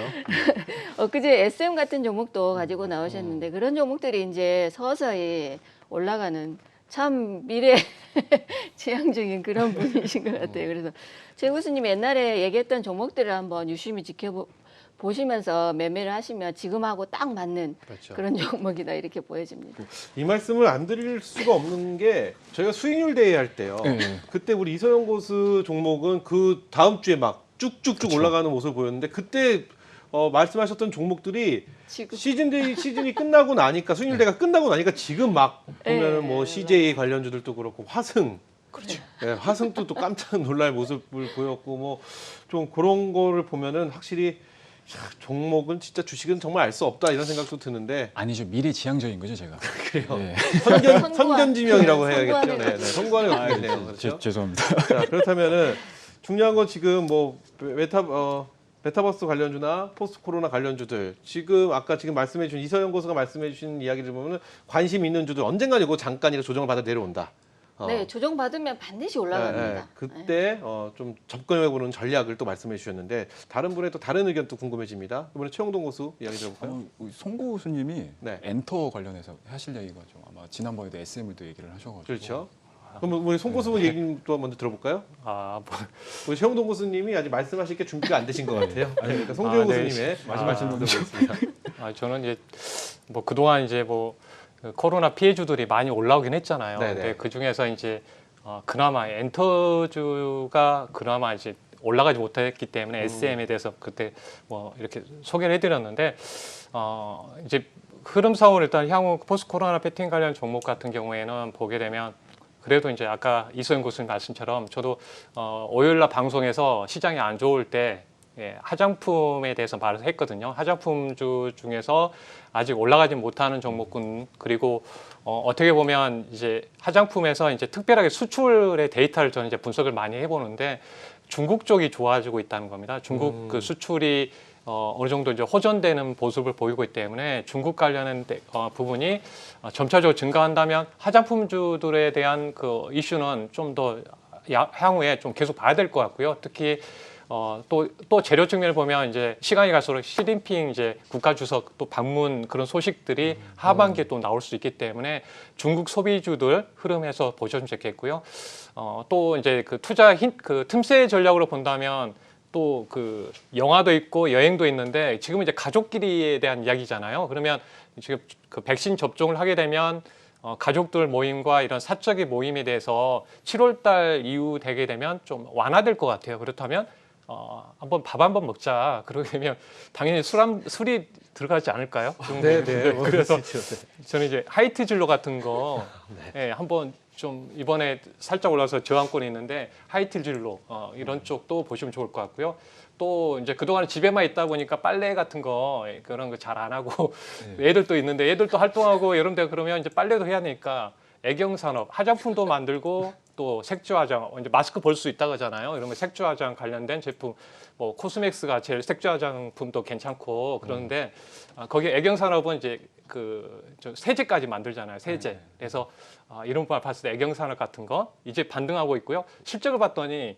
그제 SM 같은 종목도 가지고 나오셨는데 그런 종목들이 이제 서서히 올라가는 참 미래 지향적인 그런 분이신 것 같아요. 그래서 최 교수님이 옛날에 얘기했던 종목들을 한번 유심히 보시면서 매매를 하시면 지금하고 딱 맞는 그렇죠. 그런 종목이다 이렇게 보여집니다. 이 말씀을 안 드릴 수가 없는 게 저희가 수익률 대회 할 때요. 네. 그때 우리 이소영 고수 종목은 그 다음 주에 막 쭉쭉쭉 그쵸. 올라가는 모습을 보였는데 그때 말씀하셨던 종목들이 지금 시즌이 끝나고 나니까 수익률 대회가 끝나고 나니까 지금 막 보면은 네, 뭐 CJ 관련주들도 그렇고 화승 네, 화승도 또 깜짝 놀랄 모습을 보였고 뭐 좀 그런 거를 보면은 확실히 종목은 진짜 주식은 정말 알 수 없다 이런 생각도 드는데 아니죠. 미래지향적인 거죠, 제가. 그래요. 네. 선견지명이라고 네, 해야겠죠. 선구안을 네, 네. 선구안을 아, 갖고 있네요. 그렇죠? 죄송합니다. 자, 그렇다면은 중요한 건 지금 뭐 메타버스 관련주나 포스트 코로나 관련주들 지금 아까 지금 말씀해주신 이서영 고수가 말씀해주신 이야기를 보면은 관심 있는 주들 언젠가 이거 잠깐이라 조정을 받아 내려온다. 네 조정 받으면 반드시 올라갑니다. 네, 그때 좀 접근해보는 전략을 또 말씀해 주셨는데 다른 분의 또 다른 의견 또 궁금해집니다. 이번에 최영동 고수 이야기 들어볼까요? 송 교수님이 네. 엔터 관련해서 하실 얘기가 좀 아마 지난번에도 SM을도 얘기를 하셔가지고. 그렇죠. 그럼 우리 송 고수 얘기 또 먼저 들어볼까요? 우리 최영동 고수님이 아직 말씀하실 게 준비가 안 되신 것 같아요. 그러니까 송재용 네. 고수님의 마지막 아. 질문 들어보겠습니다. 저는 이제 뭐 그동안 이제 뭐 코로나 피해주들이 많이 올라오긴 했잖아요. 네네. 근데 그 중에서 이제 그나마 엔터주가 그나마 이제 올라가지 못했기 때문에 SM에 대해서 그때 뭐 이렇게 소개를 해드렸는데 이제 흐름상으로 일단 향후 포스트 코로나 베팅 관련 종목 같은 경우에는 보게 되면 그래도 이제 아까 이소영 교수님 말씀처럼 저도 월요일날 방송에서 시장이 안 좋을 때 화장품에 대해서 말을 했거든요. 화장품주 중에서 아직 올라가지 못하는 종목군 그리고 어떻게 보면 이제 화장품에서 이제 특별하게 수출의 데이터를 저는 이제 분석을 많이 해보는데 중국 쪽이 좋아지고 있다는 겁니다. 중국 그 수출이 어느 정도 이제 호전되는 모습을 보이고 있기 때문에 중국 관련된 부분이 점차적으로 증가한다면 화장품주들에 대한 그 이슈는 좀 더 향후에 좀 계속 봐야 될 것 같고요. 특히 또 재료 측면을 보면 이제 시간이 갈수록 시진핑 이제 국가주석 또 방문 그런 소식들이 하반기에 또 나올 수 있기 때문에 중국 소비주들 흐름에서 보셨으면 좋겠고요. 또 이제 그 투자 그 틈새 전략으로 본다면 또 그 영화도 있고 여행도 있는데 지금은 이제 가족끼리에 대한 이야기잖아요. 그러면 지금 그 백신 접종을 하게 되면 가족들 모임과 이런 사적인 모임에 대해서 7월 달 이후 되게 되면 좀 완화될 것 같아요. 그렇다면 한번 밥 한번 먹자. 그러게 되면 당연히 술이 들어가지 않을까요? 네네. 그래서 저는 이제 하이트 진로 같은 거 한번 좀 이번에 살짝 올라서 저항권이 있는데 하이트 진로 이런 쪽도 보시면 좋을 것 같고요. 또 이제 그동안 집에만 있다 보니까 빨래 같은 거 그런 거 잘 안 하고 애들도 있는데 애들도 활동하고 여름 돼 그러면 이제 빨래도 해야 되니까 애경 산업 화장품도 만들고 또 색조 화장 이제 마스크 볼 수 있다고 하잖아요. 이런 거 색조 화장 관련된 제품 뭐 코스맥스가 제일 색조 화장품도 괜찮고 그런데 거기 애경 산업은 이제 저 세제까지 만들잖아요. 세제. 그래서 이런 걸 봤을 때 애경 산업 같은 거 이제 반등하고 있고요. 실적을 봤더니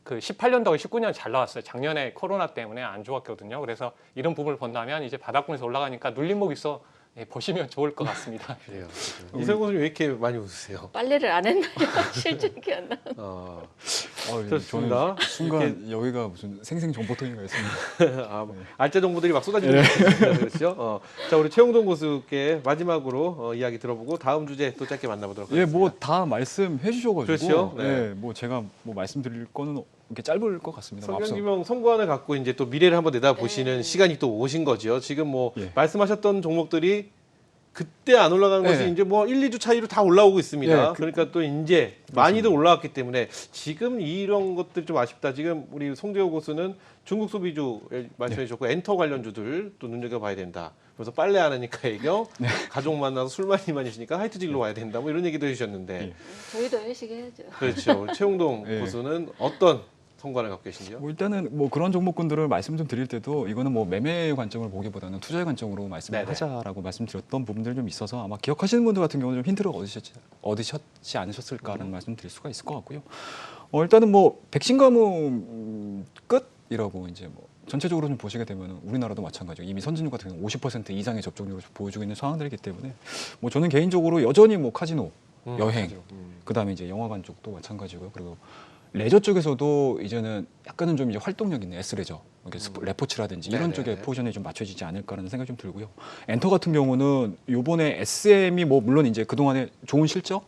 그 18년도하고 19년 잘 나왔어요. 작년에 코로나 때문에 안 좋았거든요. 그래서 이런 부분을 본다면 이제 바닥권에서 올라가니까 눌림목 있어 보시면 좋을 것 같습니다. 그래요. 이소영 교수님 왜 이렇게 많이 웃으세요? 빨래를 안 했나요? 실적이 안 나. 좋습니다. 저는 순간 여기가 무슨 생생 정보통인가 했습니다. 알짜 정보들이 막 쏟아지는 것 그렇죠? 자, 우리 최홍동 교수께 마지막으로 이야기 들어보고 다음 주제 또 짧게 만나보도록 예, 하겠습니다. 뭐 다 말씀해 주셔가지고, 그렇죠. 네. 예, 뭐 제가 뭐 말씀드릴 거는 이렇게 짧을 것 같습니다. 뭐 앞서 성경규명 선고안을 갖고 이제 또 미래를 한번 내다 보시는 시간이 또 오신 거죠. 지금 뭐 예. 말씀하셨던 종목들이 그때 안 올라가는 것이 예. 이제 뭐 1, 2주 차이로 다 올라오고 있습니다. 예, 그러니까 또 이제 많이들 올라왔기 때문에 지금 이런 것들 좀 아쉽다. 지금 우리 송재호 교수는 중국 소비주 말씀해 주셨고 엔터 관련주들 또 눈여겨봐야 된다. 그래서 빨래 안 하니까 애경, 가족 만나서 술 많이 마시니까 하이트직로 와야 된다. 뭐 이런 얘기도 해주셨는데 예. 저희도 회식해야죠. 그렇죠. 우리 최홍동 예. 교수는 어떤 성과를 갖고 계신지요? 뭐 일단은 뭐 그런 종목군들을 말씀 좀 드릴 때도 이거는 뭐 매매 관점을 보기보다는 투자의 관점으로 말씀을 네네. 하자라고 말씀드렸던 부분들이 좀 있어서 아마 기억하시는 분들 같은 경우는 좀 힌트를 얻으셨지 않으셨을까라는 말씀 드릴 수가 있을 것 같고요. 일단은 뭐 백신 가뭄 끝이라고 이제 뭐 전체적으로 좀 보시게 되면 우리나라도 마찬가지고 이미 선진국 같은 경우는 50% 이상의 접종률을 보여주고 있는 상황들이기 때문에 뭐 저는 개인적으로 여전히 뭐 카지노, 여행, 그다음에 이제 영화관 쪽도 마찬가지고요. 그리고 레저 쪽에서도 이제는 약간은 좀 이제 활동력 있는 S레저, 레포츠라든지 이런 네네. 쪽에 포지션이 좀 맞춰지지 않을까라는 생각이 좀 들고요. 엔터 같은 경우는 요번에 SM이 뭐 물론 이제 그동안에 좋은 실적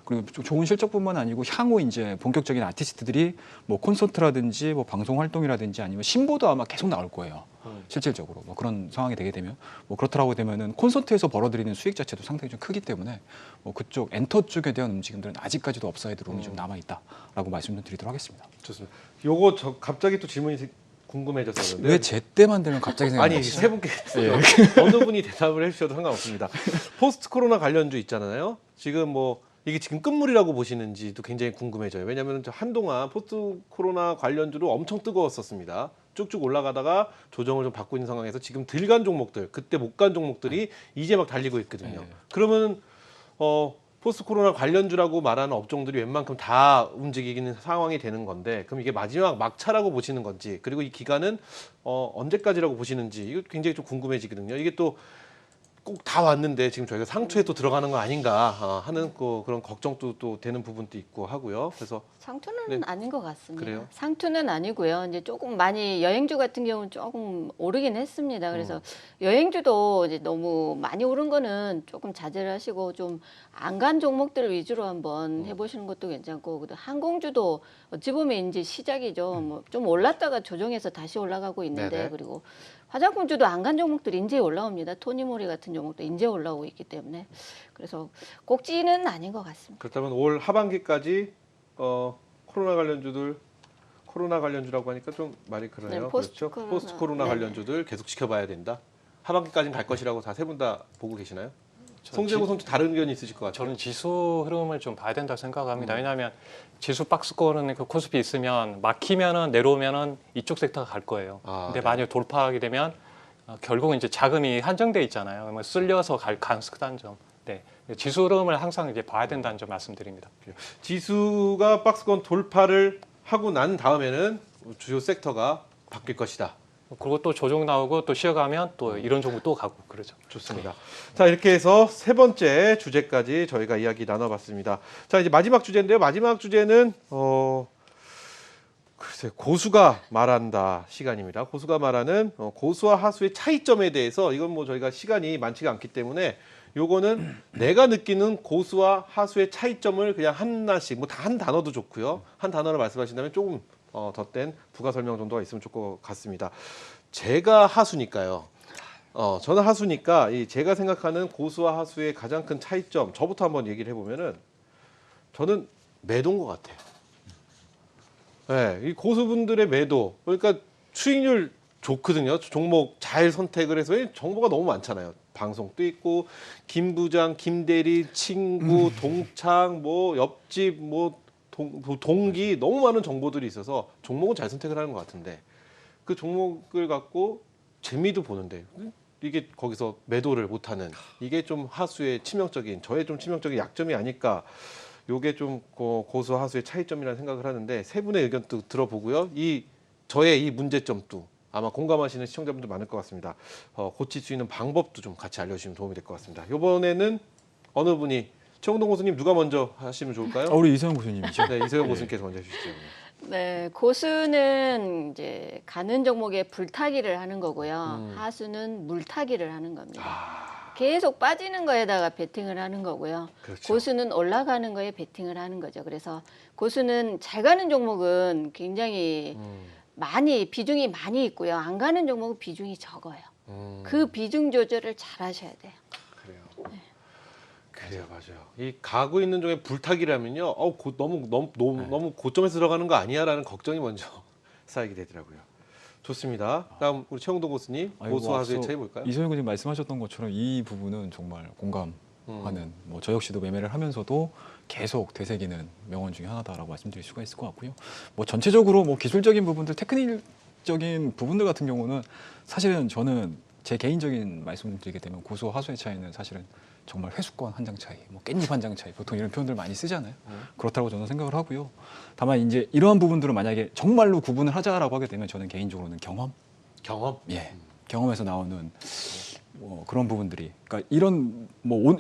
그리고 좋은 실적뿐만 아니고 향후 이제 본격적인 아티스트들이 뭐 콘서트라든지 뭐 방송 활동이라든지 아니면 신보도 아마 계속 나올 거예요. 실질적으로 뭐 그런 상황이 되게 되면 뭐 그렇더라고 되면은 콘서트에서 벌어들이는 수익 자체도 상당히 좀 크기 때문에 뭐 그쪽 엔터 쪽에 대한 움직임들은 아직까지도 업사이드 룸이 좀 남아 있다라고 말씀 좀 드리도록 하겠습니다. 좋습니다. 요거 저 갑자기 또 질문이 궁금해졌었는데 왜 제 때만 되면 갑자기 아니 생각나시죠? 세 분께 어느 분이 대답을 해주셔도 상관없습니다. 포스트 코로나 관련주 있잖아요. 지금 뭐 이게 지금 끝물이라고 보시는지도 굉장히 궁금해져요. 왜냐하면 한동안 포스트 코로나 관련주로 엄청 뜨거웠었습니다. 쭉쭉 올라가다가 조정을 좀 받고 있는 상황에서 지금 들 간 종목들, 그때 못 간 종목들이 이제 막 달리고 있거든요. 그러면 포스트 코로나 관련주라고 말하는 업종들이 웬만큼 다 움직이는 상황이 되는 건데 그럼 이게 마지막 막차라고 보시는 건지 그리고 이 기간은 언제까지라고 보시는지 이거 굉장히 좀 궁금해지거든요. 이게 또 꼭 다 왔는데 지금 저희가 상투에 또 들어가는 거 아닌가 하는 그런 걱정도 또 되는 부분도 있고 하고요. 그래서 상투는 네. 아닌 것 같습니다. 그래요? 상투는 아니고요. 이제 조금 많이 여행주 같은 경우는 조금 오르긴 했습니다. 그래서 여행주도 이제 너무 많이 오른 거는 조금 자제를 하시고 좀 안 간 종목들 위주로 한번 해보시는 것도 괜찮고, 그다음 항공주도 어찌 보면 이제 시작이죠. 뭐 좀 올랐다가 조정해서 다시 올라가고 있는데 네네. 그리고 화장품주도 안 간 종목들이 이제 올라옵니다. 토니모리 같은 종목도 이제 올라오고 있기 때문에 그래서 꼭지는 아닌 것 같습니다. 그렇다면 올 하반기까지 코로나 관련주라고 하니까 좀 말이 그러네요. 네, 포스트 그렇죠. 코로나. 포스트 코로나 네네. 관련주들 계속 지켜봐야 된다. 하반기까지는 갈 것이라고 다 세 분 다 보고 계시나요? 저 송재구 선수 다른 의견이 있으실 것 같아요. 저는 지수 흐름을 좀 봐야 된다고 생각합니다. 음. 왜냐하면 지수 박스권은 그 코스피 있으면 막히면은 내려오면은 이쪽 섹터가 갈 거예요. 아, 근데 네. 만약 돌파하게 되면 결국은 이제 자금이 한정돼 있잖아요. 그러면 쓸려서 갈 가능성이 크다는 점. 네. 지수 흐름을 항상 이제 봐야 된다는 점 말씀드립니다. 지수가 박스권 돌파를 하고 난 다음에는 주요 섹터가 바뀔 것이다. 그리고 또 조정 나오고 또 쉬어가면 또 이런 종목 또 가고 그러죠. 좋습니다. 자, 이렇게 해서 세 번째 주제까지 저희가 이야기 나눠봤습니다. 자, 이제 마지막 주제인데요. 마지막 주제는 글쎄 고수가 말한다 시간입니다. 고수가 말하는 고수와 하수의 차이점에 대해서 이건 뭐 저희가 시간이 많지가 않기 때문에 요거는 내가 느끼는 고수와 하수의 차이점을 그냥 하나씩 뭐 다 한 단어도 좋고요. 한 단어로 말씀하신다면 조금 덧댄 부가 설명 정도가 있으면 좋을 것 같습니다. 제가 하수니까요. 저는 하수니까 제가 생각하는 고수와 하수의 가장 큰 차이점 저부터 한번 얘기를 해보면은 저는 매도인 것 같아요. 네, 이 고수분들의 매도 그러니까 수익률 좋거든요. 종목 잘 선택을 해서 정보가 너무 많잖아요. 방송도 있고 김 부장, 김 대리, 친구, 동창, 뭐 옆집, 뭐 동기 너무 많은 정보들이 있어서 종목은 잘 선택을 하는 것 같은데 그 종목을 갖고 재미도 보는데 이게 거기서 매도를 못하는 이게 좀 하수의 치명적인 저의 좀 치명적인 약점이 아닐까. 요게 좀 고수 하수의 차이점이라는 생각을 하는데 세 분의 의견도 들어보고요. 저의 이 문제점도 아마 공감하시는 시청자분들 많을 것 같습니다. 고칠 수 있는 방법도 좀 같이 알려주시면 도움이 될 것 같습니다. 이번에는 어느 분이 최홍동 고수님 누가 먼저 하시면 좋을까요? 우리 이소영 교수님이죠. 네, 이소영 고수님께서 먼저 해주시죠. 네, 고수는 이제 가는 종목에 불타기를 하는 거고요. 하수는 물타기를 하는 겁니다. 계속 빠지는 거에다가 베팅을 하는 거고요. 그렇죠. 고수는 올라가는 거에 베팅을 하는 거죠. 그래서 고수는 잘 가는 종목은 굉장히 비중이 많이 있고요. 안 가는 종목은 비중이 적어요. 그 비중 조절을 잘 하셔야 돼요. 그래요. 그래요, 맞아요. 이 가고 있는 중에 불타기라면요, 너무 고점에서 들어가는 거 아니야라는 걱정이 먼저 쌓이게 되더라고요. 좋습니다. 다음 우리 최홍동 고수님 고수와 하수의 차이 볼까요? 이소영 교수님 말씀하셨던 것처럼 이 부분은 정말 공감하는 저 역시도 매매를 하면서도 계속 되새기는 명언 중에 하나다라고 말씀드릴 수가 있을 것 같고요. 뭐 전체적으로 뭐 기술적인 부분들, 테크닉적인 부분들 같은 경우는 사실은 저는 제 개인적인 말씀을 드리게 되면 고수와 하수의 차이는 사실은 정말 회수권 한 장 차이, 뭐 깻잎 한 장 차이, 보통 이런 표현들 많이 쓰잖아요. 그렇다고 저는 생각을 하고요. 다만 이제 이러한 부분들은 만약에 정말로 구분을 하자라고 하게 되면 저는 개인적으로는 경험, 경험에서 나오는 그런 부분들이, 그러니까 이런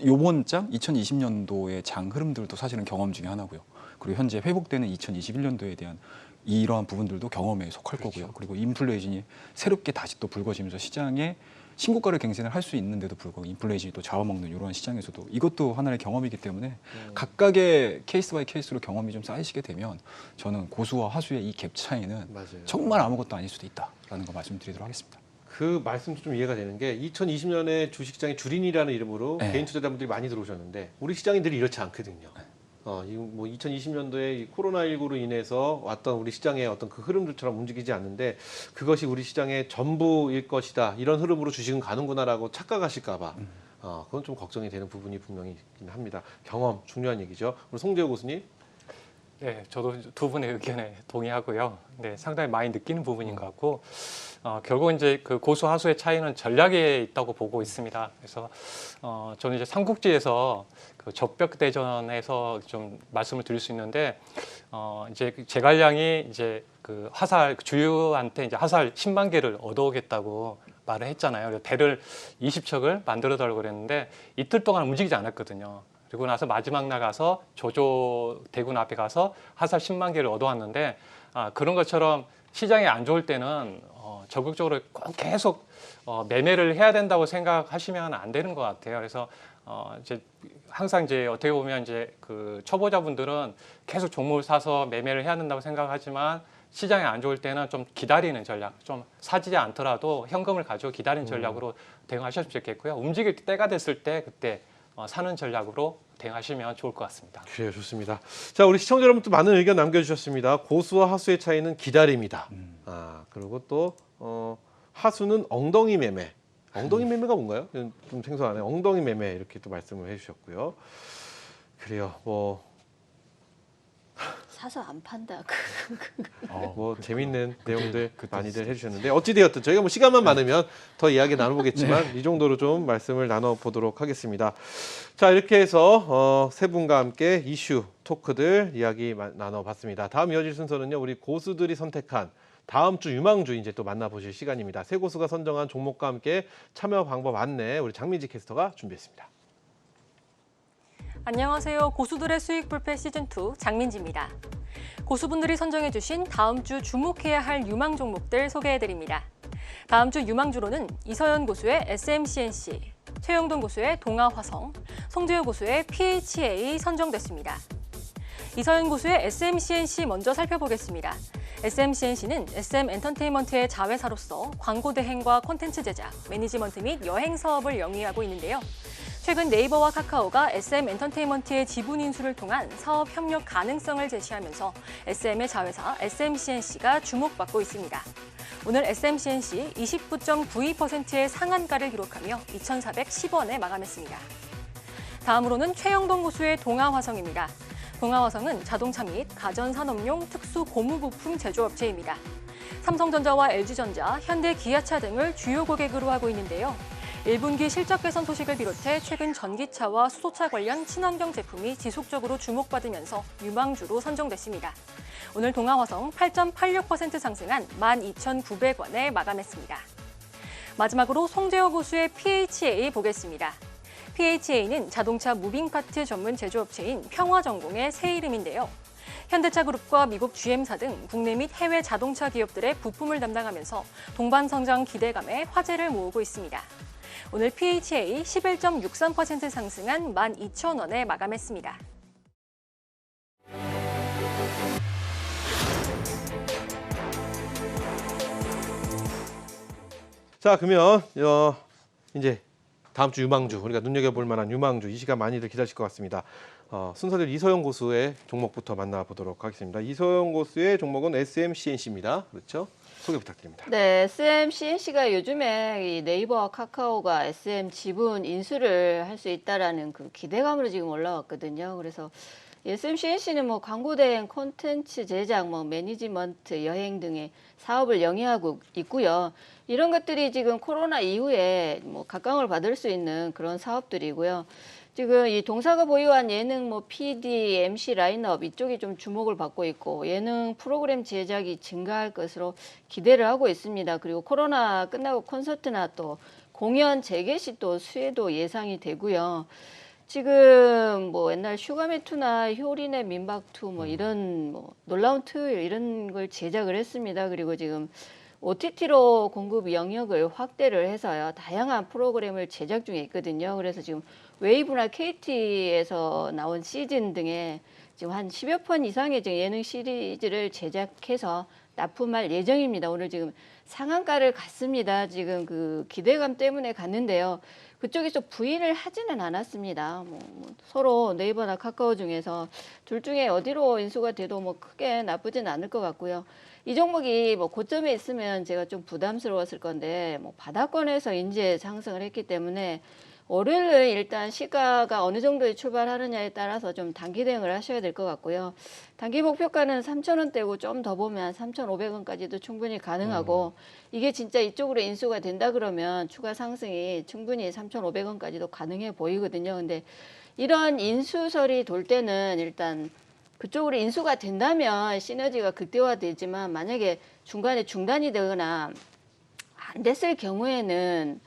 요번 장 2020년도의 장 흐름들도 사실은 경험 중에 하나고요. 그리고 현재 회복되는 2021년도에 대한 이러한 부분들도 경험에 속할 거고요. 그리고 인플레이션이 새롭게 다시 또 불거지면서 시장에 신고가를 갱신을 할 수 있는데도 불구하고 인플레이션이 또 잡아먹는 이러한 시장에서도 이것도 하나의 경험이기 때문에 각각의 케이스 바이 케이스로 경험이 좀 쌓이시게 되면 저는 고수와 하수의 이 갭 차이는 맞아요. 정말 아무것도 아닐 수도 있다라는 거 말씀드리도록 하겠습니다. 그 말씀도 좀 이해가 되는 게 2020년에 주식시장에 주린이라는 이름으로 네. 개인 투자자분들이 많이 들어오셨는데 우리 시장이 늘 이렇지 않거든요. 뭐 2020년도에 코로나19로 인해서 왔던 우리 시장의 어떤 그 흐름들처럼 움직이지 않는데 그것이 우리 시장의 전부일 것이다. 이런 흐름으로 주식은 가는구나라고 착각하실까봐 그건 좀 걱정이 되는 부분이 분명히 있긴 합니다. 경험 중요한 얘기죠. 우리 송재호 교수님. 네, 저도 두 분의 의견에 동의하고요. 네, 상당히 많이 느끼는 부분인 것 같고 결국 이제 그 고수 하수의 차이는 전략에 있다고 보고 있습니다. 그래서 저는 이제 삼국지에서 그 적벽대전에서 좀 말씀을 드릴 수 있는데 이제 제갈량이 이제 그 화살 주유한테 이제 화살 10만 개를 얻어오겠다고 말을 했잖아요. 그래서 배를 20척을 만들어 달라고 그랬는데 이틀 동안 움직이지 않았거든요. 그리고 나서 마지막 날 가서 조조 대군 앞에 가서 화살 10만 개를 얻어왔는데 그런 것처럼 시장이 안 좋을 때는 적극적으로 꼭 계속 매매를 해야 된다고 생각하시면 안 되는 것 같아요. 그래서 이제 항상 이제 어떻게 보면 이제 그 초보자분들은 계속 종목을 사서 매매를 해야 된다고 생각하지만 시장이 안 좋을 때는 좀 기다리는 전략, 좀 사지 않더라도 현금을 가지고 기다리는 전략으로 대응하셨으면 좋겠고요. 움직일 때가 됐을 때 그때 사는 전략으로 대응하시면 좋을 것 같습니다. 그래요, 좋습니다. 자, 우리 시청자 여러분 또 많은 의견 남겨주셨습니다. 고수와 하수의 차이는 기다림이다. 그리고 또 하수는 엉덩이 매매. 엉덩이 매매가 뭔가요? 좀 생소하네요. 엉덩이 매매 이렇게 또 말씀을 해주셨고요. 그래요, 사서 안 판다. 뭐 재밌는 내용들 많이들 해주셨는데 어찌되었든 저희가 뭐 시간만 많으면 더 이야기 나눠보겠지만 이 정도로 좀 말씀을 나눠보도록 하겠습니다. 자, 이렇게 해서 세 분과 함께 이슈 토크들 이야기 나눠봤습니다. 다음 이어질 순서는요, 우리 고수들이 선택한 다음 주 유망주 이제 또 만나보실 시간입니다. 세 고수가 선정한 종목과 함께 참여 방법 안내 우리 장민지 캐스터가 준비했습니다. 안녕하세요. 고수들의 수익 불패 시즌2 장민지입니다. 고수분들이 선정해주신 다음 주 주목해야 할 유망 종목들 소개해드립니다. 다음 주 유망주로는 이서연 고수의 SMCNC, 최영돈 고수의 동아화성, 송재호 고수의 PHA 선정됐습니다. 이서연 고수의 SMCNC 먼저 살펴보겠습니다. SMCNC는 SM엔터테인먼트의 자회사로서 광고 대행과 콘텐츠 제작, 매니지먼트 및 여행 사업을 영위하고 있는데요. 최근 네이버와 카카오가 SM엔터테인먼트의 지분 인수를 통한 사업 협력 가능성을 제시하면서 SM의 자회사 SMCNC가 주목받고 있습니다. 오늘 SMCNC 29.92%의 상한가를 기록하며 2,410원에 마감했습니다. 다음으로는 최영돈 고수의 동아화성입니다. 동아화성은 자동차 및 가전산업용 특수 고무부품 제조업체입니다. 삼성전자와 LG전자, 현대, 기아차 등을 주요 고객으로 하고 있는데요. 1분기 실적 개선 소식을 비롯해 최근 전기차와 수소차 관련 친환경 제품이 지속적으로 주목받으면서 유망주로 선정됐습니다. 오늘 동아화성 8.86% 상승한 12,900원에 마감했습니다. 마지막으로 송재호 고수의 PHA 보겠습니다. PHA는 자동차 무빙파트 전문 제조업체인 평화전공의 새 이름인데요. 현대차 그룹과 미국 GM사 등 국내 및 해외 자동차 기업들의 부품을 담당하면서 동반 성장 기대감에 화제를 모으고 있습니다. 오늘 PHA 11.63% 상승한 12,000원에 마감했습니다. 자, 그러면 이제 다음 주 유망주, 우리가 눈여겨볼 만한 유망주, 이 시간 많이들 기다리실 것 같습니다. 순서대로 이서영 고수의 종목부터 만나보도록 하겠습니다. 이서영 고수의 종목은 SMCNC입니다. 그렇죠? 소개 부탁드립니다. 네, SMCNC가 요즘에 이 네이버와 카카오가 SM 지분 인수를 할 수 있다라는 그 기대감으로 지금 올라왔거든요. 그래서 SMCNC는 뭐 광고 대행, 콘텐츠 제작, 뭐 매니지먼트, 여행 등의 사업을 영위하고 있고요. 이런 것들이 지금 코로나 이후에 뭐 각광을 받을 수 있는 그런 사업들이고요. 지금 이 동사가 보유한 예능, 뭐 PD, MC 라인업 이쪽이 좀 주목을 받고 있고 예능 프로그램 제작이 증가할 것으로 기대를 하고 있습니다. 그리고 코로나 끝나고 콘서트나 또 공연 재개시 또 수혜도 예상이 되고요. 지금 뭐 옛날 슈가메2나 효린의 민박2 뭐 이런 뭐 놀라운 토요일 이런 걸 제작을 했습니다. 그리고 지금 OTT로 공급 영역을 확대를 해서요. 다양한 프로그램을 제작 중에 있거든요. 그래서 지금 웨이브나 KT에서 나온 시즌 등에 지금 한 10여 편 이상의 지금 예능 시리즈를 제작해서 납품할 예정입니다. 오늘 지금 상한가를 갔습니다. 지금 그 기대감 때문에 갔는데요. 그쪽에서 부인을 하지는 않았습니다. 뭐 서로 네이버나 카카오 중에서 둘 중에 어디로 인수가 돼도 뭐 크게 나쁘진 않을 것 같고요. 이 종목이 뭐 고점에 있으면 제가 좀 부담스러웠을 건데 뭐 바닥권에서 이제 상승을 했기 때문에 월요일은 일단 시가가 어느 정도에 출발하느냐에 따라서 좀 단기 대응을 하셔야 될 것 같고요. 단기 목표가는 3,000원대고 좀 더 보면 3,500원까지도 충분히 가능하고 이게 진짜 이쪽으로 인수가 된다 그러면 추가 상승이 충분히 3,500원까지도 가능해 보이거든요. 근데 이런 인수설이 돌 때는 일단 그쪽으로 인수가 된다면 시너지가 극대화되지만 만약에 중간에 중단이 되거나 안 됐을 경우에는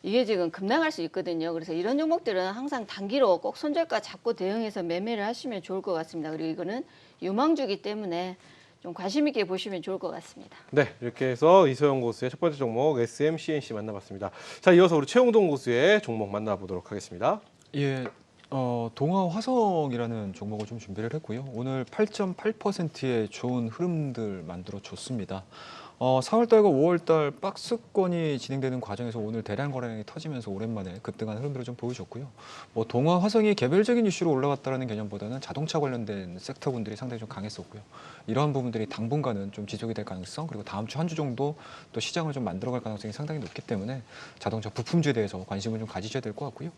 이게 지금 급락할 수 있거든요. 그래서 이런 종목들은 항상 단기로 꼭 손절가 잡고 대응해서 매매를 하시면 좋을 것 같습니다. 그리고 이거는 유망주기 때문에 좀 관심 있게 보시면 좋을 것 같습니다. 네, 이렇게 해서 이서영 고수의 첫 번째 종목 SMCNC 만나봤습니다. 자, 이어서 우리 최영돈 고수의 종목 만나보도록 하겠습니다. 예, 동아 화성이라는 종목을 좀 준비를 했고요. 오늘 8.8%의 좋은 흐름들 만들어 줬습니다. 4월달과 5월달 박스권이 진행되는 과정에서 오늘 대량 거래량이 터지면서 오랜만에 급등한 흐름들을 좀 보여줬고요. 뭐 동아 화성이 개별적인 이슈로 올라갔다라는 개념보다는 자동차 관련된 섹터분들이 상당히 좀 강했었고요. 이러한 부분들이 당분간은 좀 지속이 될 가능성, 그리고 다음 주 한 주 정도 또 시장을 좀 만들어갈 가능성이 상당히 높기 때문에 자동차 부품주에 대해서 관심을 좀 가지셔야 될 것 같고요.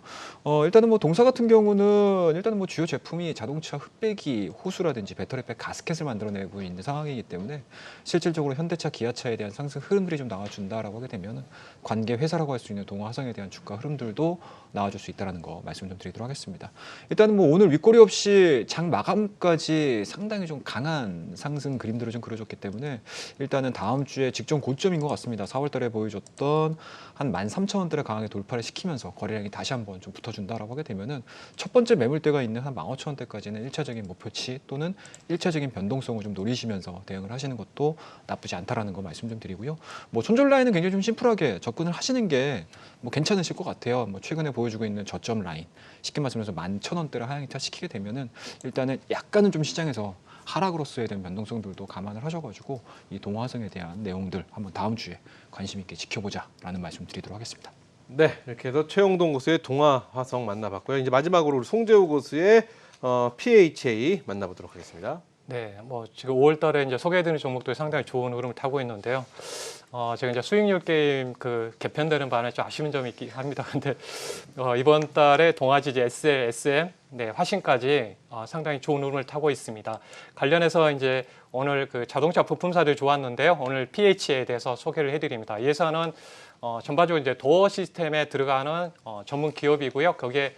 일단은 뭐 동사 같은 경우는 일단은 뭐 주요 제품이 자동차 흡배기 호수라든지 배터리백 가스켓을 만들어내고 있는 상황이기 때문에 실질적으로 현대차, 기아차에 대한 상승 흐름들이 좀 나와준다라고 하게 되면 관계 회사라고 할 수 있는 동아 화성에 대한 주가 흐름들도 나와줄 수 있다는 거 말씀 좀 드리도록 하겠습니다. 일단은 뭐 오늘 윗꼬리 없이 장 마감까지 상당히 좀 강한 상승 그림들을 좀 그려줬기 때문에 일단은 다음 주에 직전 고점인 것 같습니다. 4월달에 보여줬던 한 13,000원대를 강하게 돌파를 시키면서 거래량이 다시 한번 좀 붙어준다라고 하게 되면은 첫 번째 매물대가 있는 한 15,000원대까지는 1차적인 목표치 또는 1차적인 변동성을 좀 노리시면서 대응을 하시는 것도 나쁘지 않다라는 거 말씀 좀 드리고요. 뭐 손절 라인은 굉장히 좀 심플하게 접근을 하시는 게 뭐 괜찮으실 것 같아요. 뭐 최근에 보여주고 있는 저점 라인 쉽게 말씀해서 11,000원대를 하향 이탈시키게 되면은 일단은 약간은 좀 시장에서 하락으로서에 대한 변동성들도 감안을 하셔가지고 이 동화성에 대한 내용들 한번 다음 주에 관심 있게 지켜보자라는 말씀 드리도록 하겠습니다. 네, 이렇게 해서 최영동 고수의 동아 화성 만나봤고요. 이제 마지막으로 우리 송재우 고수의 PHA 만나보도록 하겠습니다. 네, 뭐 지금 5월달에 이제 소개해드린 종목들이 상당히 좋은 흐름을 타고 있는데요. 제가 이제 수익률 게임 그 개편되는 바람에 좀 아쉬운 점이 있긴 합니다. 근데 이번 달에 동아지지 SL, SM, 네, 화신까지 상당히 좋은 흐름을 타고 있습니다. 관련해서 이제 오늘 그 자동차 부품사들이 좋았는데요. 오늘 PH에 대해서 소개를 해드립니다. 이 회사는 전반적으로 이제 도어 시스템에 들어가는 전문 기업이고요. 거기에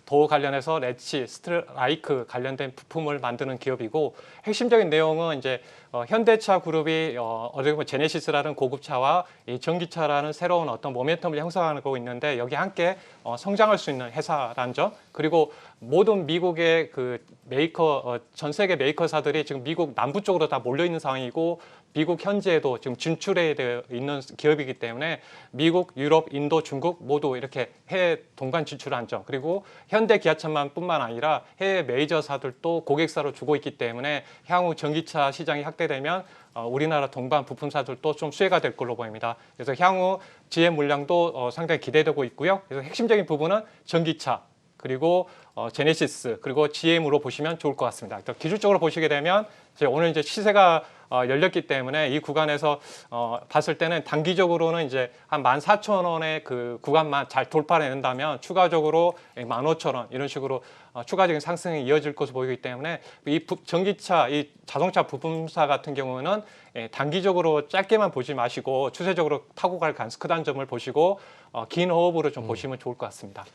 도어 관련해서 렛치, 스트라이크 관련된 부품을 만드는 기업이고 핵심적인 내용은 이제 현대차 그룹이 어떻게 보면 제네시스라는 고급차와 이 전기차라는 새로운 어떤 모멘텀을 형성하고 있는데 여기 함께 성장할 수 있는 회사라는 점, 그리고 모든 미국의 그 메이커 전 세계 메이커사들이 지금 미국 남부 쪽으로 다 몰려 있는 상황이고 미국 현지에도 지금 진출해 있는 기업이기 때문에 미국, 유럽, 인도, 중국 모두 이렇게 해외 동반 진출한 점, 그리고 현대 기아차만뿐만 아니라 해외 메이저사들도 고객사로 주고 있기 때문에 향후 전기차 시장이 확대되면 우리나라 동반 부품사들도 좀 수혜가 될 걸로 보입니다. 그래서 향후 GM 물량도 상당히 기대되고 있고요. 그래서 핵심적인 부분은 전기차, 그리고 제네시스, 그리고 GM으로 보시면 좋을 것 같습니다. 기술적으로 보시게 되면 오늘 이제 시세가 열렸기 때문에 이 구간에서 봤을 때는 단기적으로는 이제 한 14,000원의 그 구간만 잘 돌파해낸다면 추가적으로 15,000원 이런 식으로 추가적인 상승이 이어질 것으로 보이기 때문에 이 전기차, 이 자동차 부품사 같은 경우는 단기적으로 짧게만 보지 마시고 추세적으로 타고 갈 가능성이 크다는 점을 보시고 긴 호흡으로 좀 보시면 좋을 것 같습니다.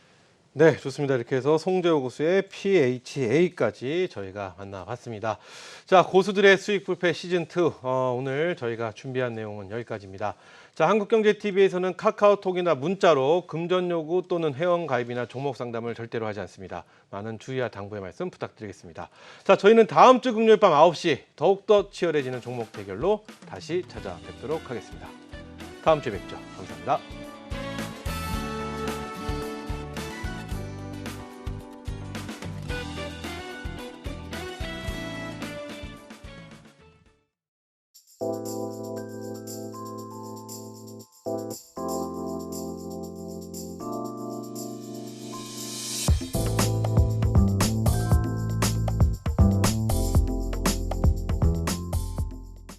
네, 좋습니다. 이렇게 해서 송재호 고수의 PHA까지 저희가 만나봤습니다. 자, 고수들의 수익 뷔페 시즌2 오늘 저희가 준비한 내용은 여기까지입니다. 자, 한국경제TV에서는 카카오톡이나 문자로 금전 요구 또는 회원 가입이나 종목 상담을 절대로 하지 않습니다. 많은 주의와 당부의 말씀 부탁드리겠습니다. 자, 저희는 다음 주 금요일 밤 9시 더욱더 치열해지는 종목 대결로 다시 찾아뵙도록 하겠습니다. 다음 주에 뵙죠. 감사합니다.